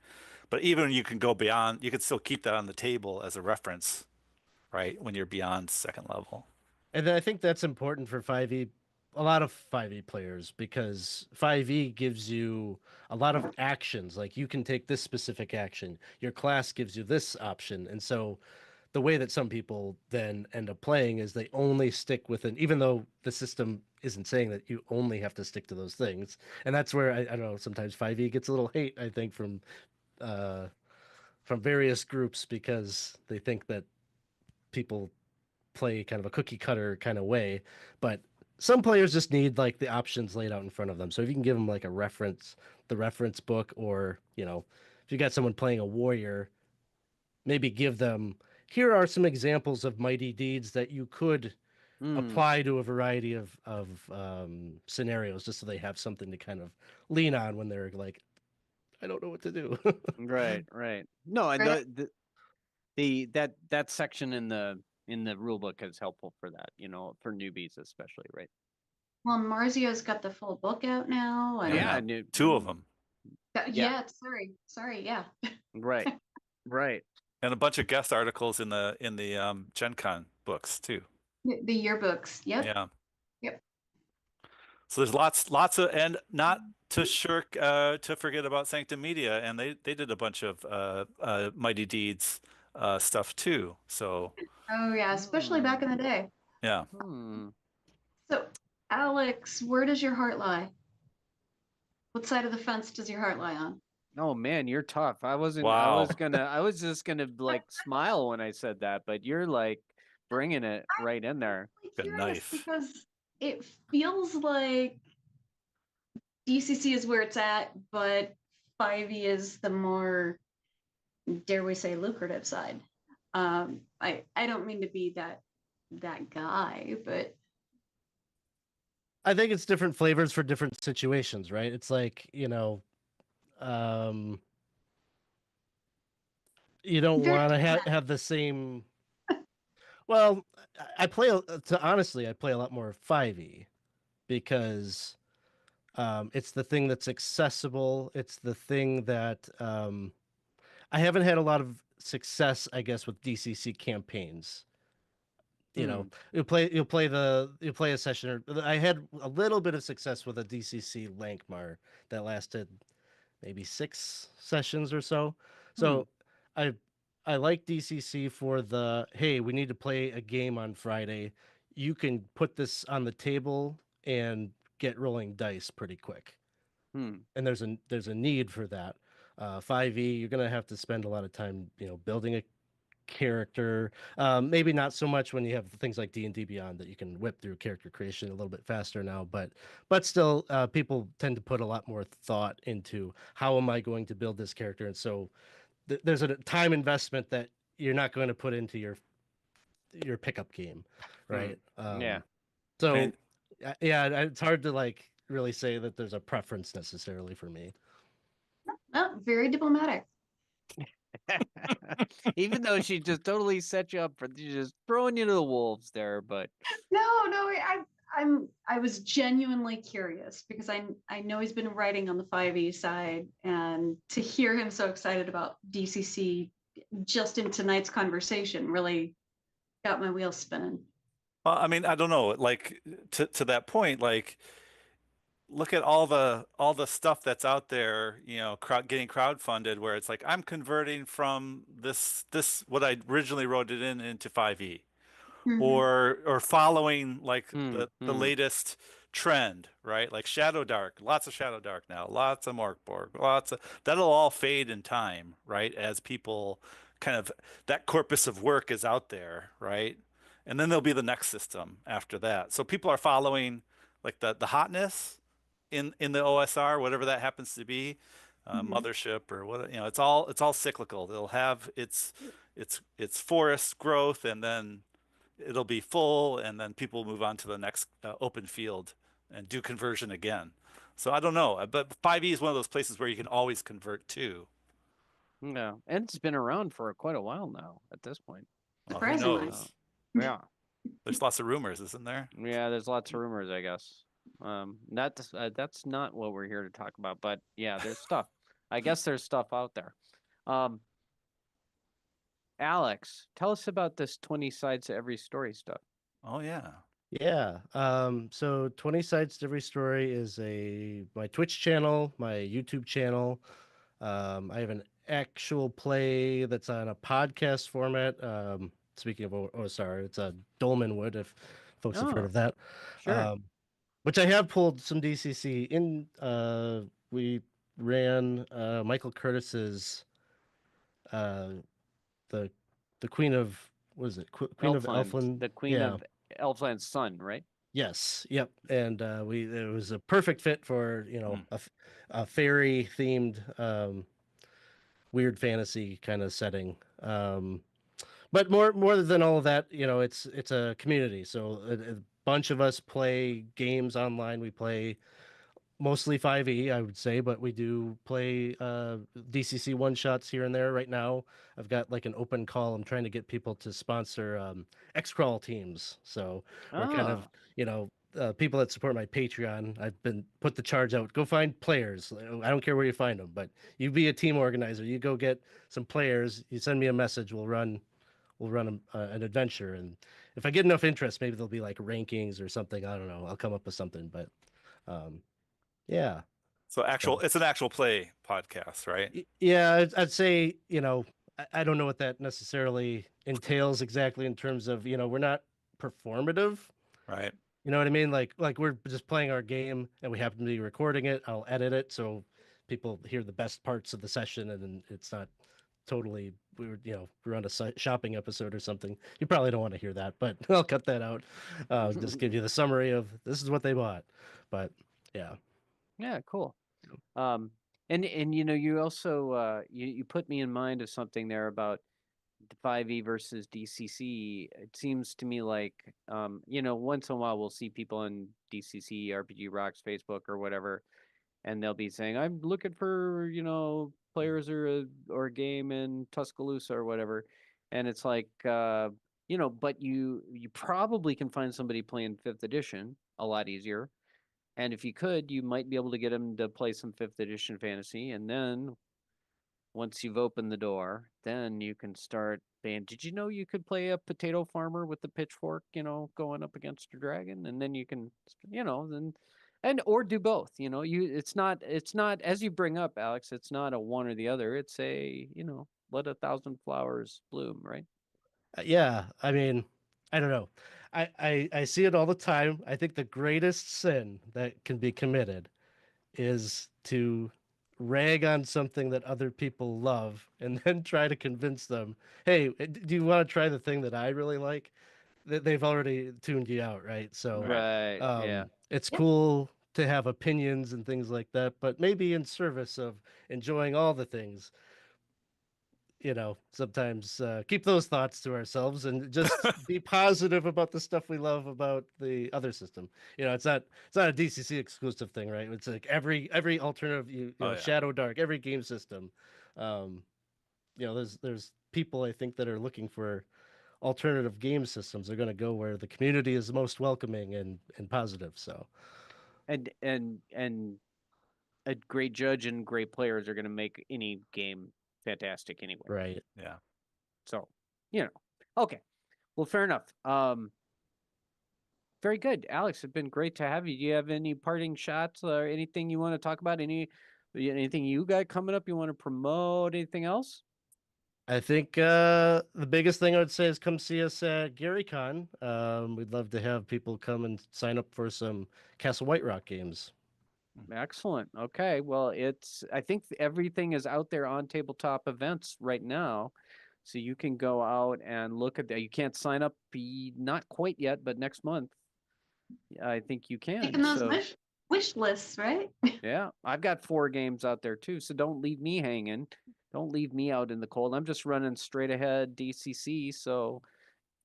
But even when you can go beyond, you can still keep that on the table as a reference, right? When you're beyond second level. And then I think that's important for 5e, a lot of 5e players, because 5e gives you a lot of actions. Like you can take this specific action, your class gives you this option. And so the way that some people then end up playing is they only stick with an, even though the system isn't saying that you only have to stick to those things. And that's where I don't know, sometimes 5e gets a little hate, I think, uh, from various groups because they think that people play kind of a cookie cutter kind of way, but some players just need like the options laid out in front of them. So if you can give them like a reference, the reference book, or if you got someone playing a warrior, maybe give them, here are some examples of mighty deeds that you could apply to a variety of scenarios, just so they have something to kind of lean on when they're like, I don't know what to do. right. No, and Right. that section in the rule book is helpful for that, for newbies especially, right? Well, Marzio's got the full book out now, and Yeah, Two of them. yeah. Sorry, yeah. right, right. And a bunch of guest articles in the GenCon books too. The yearbooks. Yep. Yeah. Yep. So there's lots of, and not to to forget about Sanctum Media, and they did a bunch of Mighty Deeds stuff too. So Oh yeah, especially back in the day. yeah. So, Alex, where does your heart lie? What side of the fence does your heart lie on? Oh man, you're tough. I wasn't. Wow. I was just gonna like smile when I said that, but you're like bringing it right in there. Good Curious knife. because it feels like DCC is where it's at, but 5e is the more, dare we say, lucrative side. I don't mean to be that guy, but I think it's different flavors for different situations, right? It's like, you don't very want to have the same. Well, I play honestly, I play a lot more 5e because it's the thing that's accessible. It's the thing that I haven't had a lot of success, I guess, with DCC campaigns. You'll play a session, or I had a little bit of success with a DCC Lankmar that lasted maybe 6 sessions or so. So I I like DCC for the, hey, we need to play a game on Friday. You can put this on the table and get rolling dice pretty quick. And there's a need for that. 5e, you're gonna have to spend a lot of time, building a character. Maybe not so much when you have things like D&D Beyond that you can whip through character creation a little bit faster now, but still, people tend to put a lot more thought into how am I going to build this character, and so there's a time investment that you're not going to put into your pickup game, right? Yeah. So And- yeah, it's hard to like really say that there's a preference necessarily for me. oh, very diplomatic. Even though she just totally set you up for just throwing you to the wolves there, but No, I was genuinely curious because I know he's been writing on the 5e side, and to hear him so excited about DCC just in tonight's conversation really got my wheels spinning. Well, I mean, I don't know, like to that point, like look at all the stuff that's out there, getting crowdfunded, where it's like I'm converting from this what I originally wrote it into 5e, or following like the latest trend, right? Like Shadow Dark, lots of Shadow Dark now, lots of Morkborg, that'll all fade in time, right? As people kind of, that corpus of work is out there, right? And then there'll be the next system after that. So people are following like the hotness in the OSR, whatever that happens to be, mothership or what, it's all cyclical. They'll have it's forest growth, and then it'll be full, and then people move on to the next open field and do conversion again. So I don't know, but 5e is one of those places where you can always convert to. Yeah, and it's been around for quite a while now at this point. Well, who Surprisingly. knows? Yeah, There's lots of rumors, isn't there? yeah. There's lots of rumors, I guess. That's not what we're here to talk about, but yeah, there's stuff. I guess there's stuff out there. Alex, tell us about this 20 sides to every story stuff. Oh yeah. Yeah. So 20 Sides to Every Story is my Twitch channel, my YouTube channel. I have an actual play that's on a podcast format. Speaking of OSR, it's a Dolmenwood, if folks have heard Oh, of that. Sure. Which I have pulled some DCC in. We ran Michael Curtis's the Queen of, what is it? Queen of Elfland, Elfland. the Queen Yeah. of Elfland's son, right? Yes. Yep. And it was a perfect fit for a fairy themed weird fantasy kind of setting. But more than all of that, it's a community. So a bunch of us play games online. We play mostly 5e, I would say, but we do play DCC one shots here and there. Right now, I've got like an open call. I'm trying to get people to sponsor X-Crawl teams. So we're kind of, people that support my Patreon. I've been put the charge out. Go find players. I don't care where you find them, but you be a team organizer. You go get some players. You send me a message. We'll run an adventure, and if I get enough interest, maybe there'll be like rankings or something. I don't know. I'll come up with something, but. Yeah. So it's an actual play podcast, right? Yeah, I'd say, I don't know what that necessarily entails exactly in terms of, we're not performative. Right. You know what I mean? Like we're just playing our game and we happen to be recording it. I'll edit it so people hear the best parts of the session, and then it's not totally we're on a shopping episode or something. You probably don't want to hear that, but I'll cut that out. Just give you the summary of this is what they bought. But yeah. Yeah, cool. And you also you put me in mind of something there about the 5e versus DCC. It seems to me like once in a while we'll see people on DCC RPG Rocks Facebook or whatever, and they'll be saying, "I'm looking for players or a game in Tuscaloosa or whatever," and it's like but you probably can find somebody playing 5th edition a lot easier. And if you could, you might be able to get them to play some 5th edition fantasy. And then once you've opened the door, then you can start saying, did you know you could play a potato farmer with the pitchfork, going up against a dragon? And then you can, or do both, it's not, as you bring up, Alex, it's not a one or the other. It's a, let 1,000 flowers bloom, right? Yeah. I mean, I don't know. I see it all the time. I think the greatest sin that can be committed is to rag on something that other people love and then try to convince them, hey, do you want to try the thing that I really like? They've already tuned you out, right? So Right. Yeah. it's cool to have opinions and things like that, but maybe in service of enjoying all the things. Sometimes keep those thoughts to ourselves and just be positive about the stuff we love about the other system. It's not a DCC exclusive thing, right? It's like every alternative, Shadow Dark, every game system. There's people I think that are looking for alternative game systems. They're going to go where the community is most welcoming and positive. So, and a great judge and great players are going to make any game fantastic anyway. Right. Yeah. So, okay. Well, fair enough. Very good. Alex, it's been great to have you. Do you have any parting shots or anything you want to talk about? Anything you got coming up you want to promote? Anything else? I think the biggest thing I would say is come see us at GaryCon. We'd love to have people come and sign up for some Castle White Rock games. Excellent. Okay. Well, I think everything is out there on tabletop events right now. So you can go out and look at that. You can't sign up not quite yet, but next month, I think you can. Making those wish lists, right? Yeah. I've got 4 games out there too. So don't leave me hanging. Don't leave me out in the cold. I'm just running straight ahead DCC. So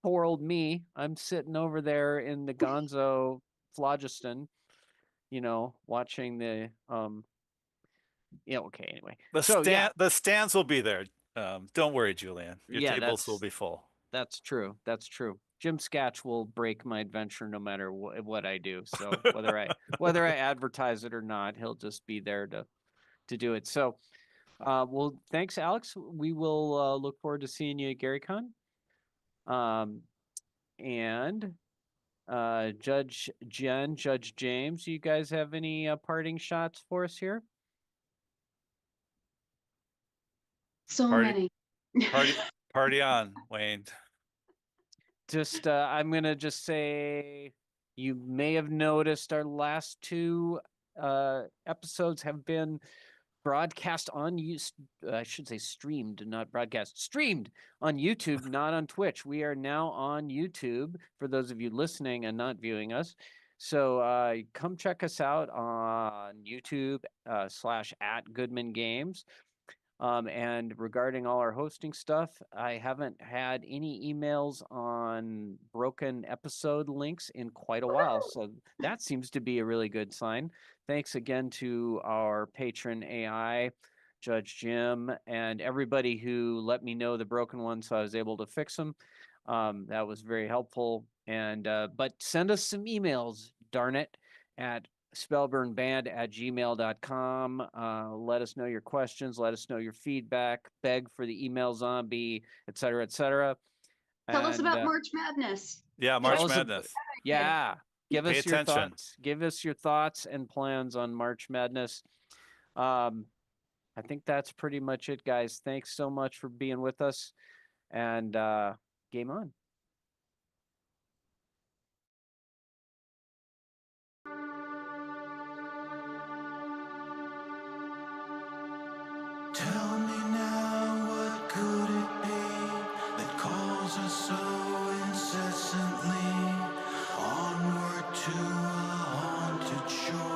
poor old me, I'm sitting over there in the Gonzo phlogiston, watching the okay, anyway. The stands will be there. Don't worry, Julian. Your tables will be full. That's true. That's true. Jim Scatch will break my adventure no matter what I do. So whether I advertise it or not, he'll just be there to do it. So well, thanks, Alex. We will look forward to seeing you at GaryCon. And Judge Jen, Judge James, you guys have any parting shots for us here? So many. Party on, Wayne. Just I'm gonna just say you may have noticed our last two episodes have been broadcast on I should say streamed, not broadcast, streamed on YouTube, not on Twitch. We are now on YouTube for those of you listening and not viewing us. So come check us out on YouTube / @Goodman Games. And regarding all our hosting stuff, I haven't had any emails on broken episode links in quite a while. So that seems to be a really good sign. Thanks again to our patron AI, Judge Jim, and everybody who let me know the broken ones so I was able to fix them. That was very helpful. And but send us some emails, darn it, at spellburnband@gmail.com. Let us know your questions. Let us know your feedback. Beg for the email zombie, et cetera, et cetera. Tell us about March Madness. Yeah, March Madness. Yeah. Give Pay us your attention. thoughts. Give us your thoughts and plans on March Madness. I think that's pretty much it, guys. Thanks so much for being with us. And game on. Tell me now, what could it be that calls us so incessantly onward to a haunted shore?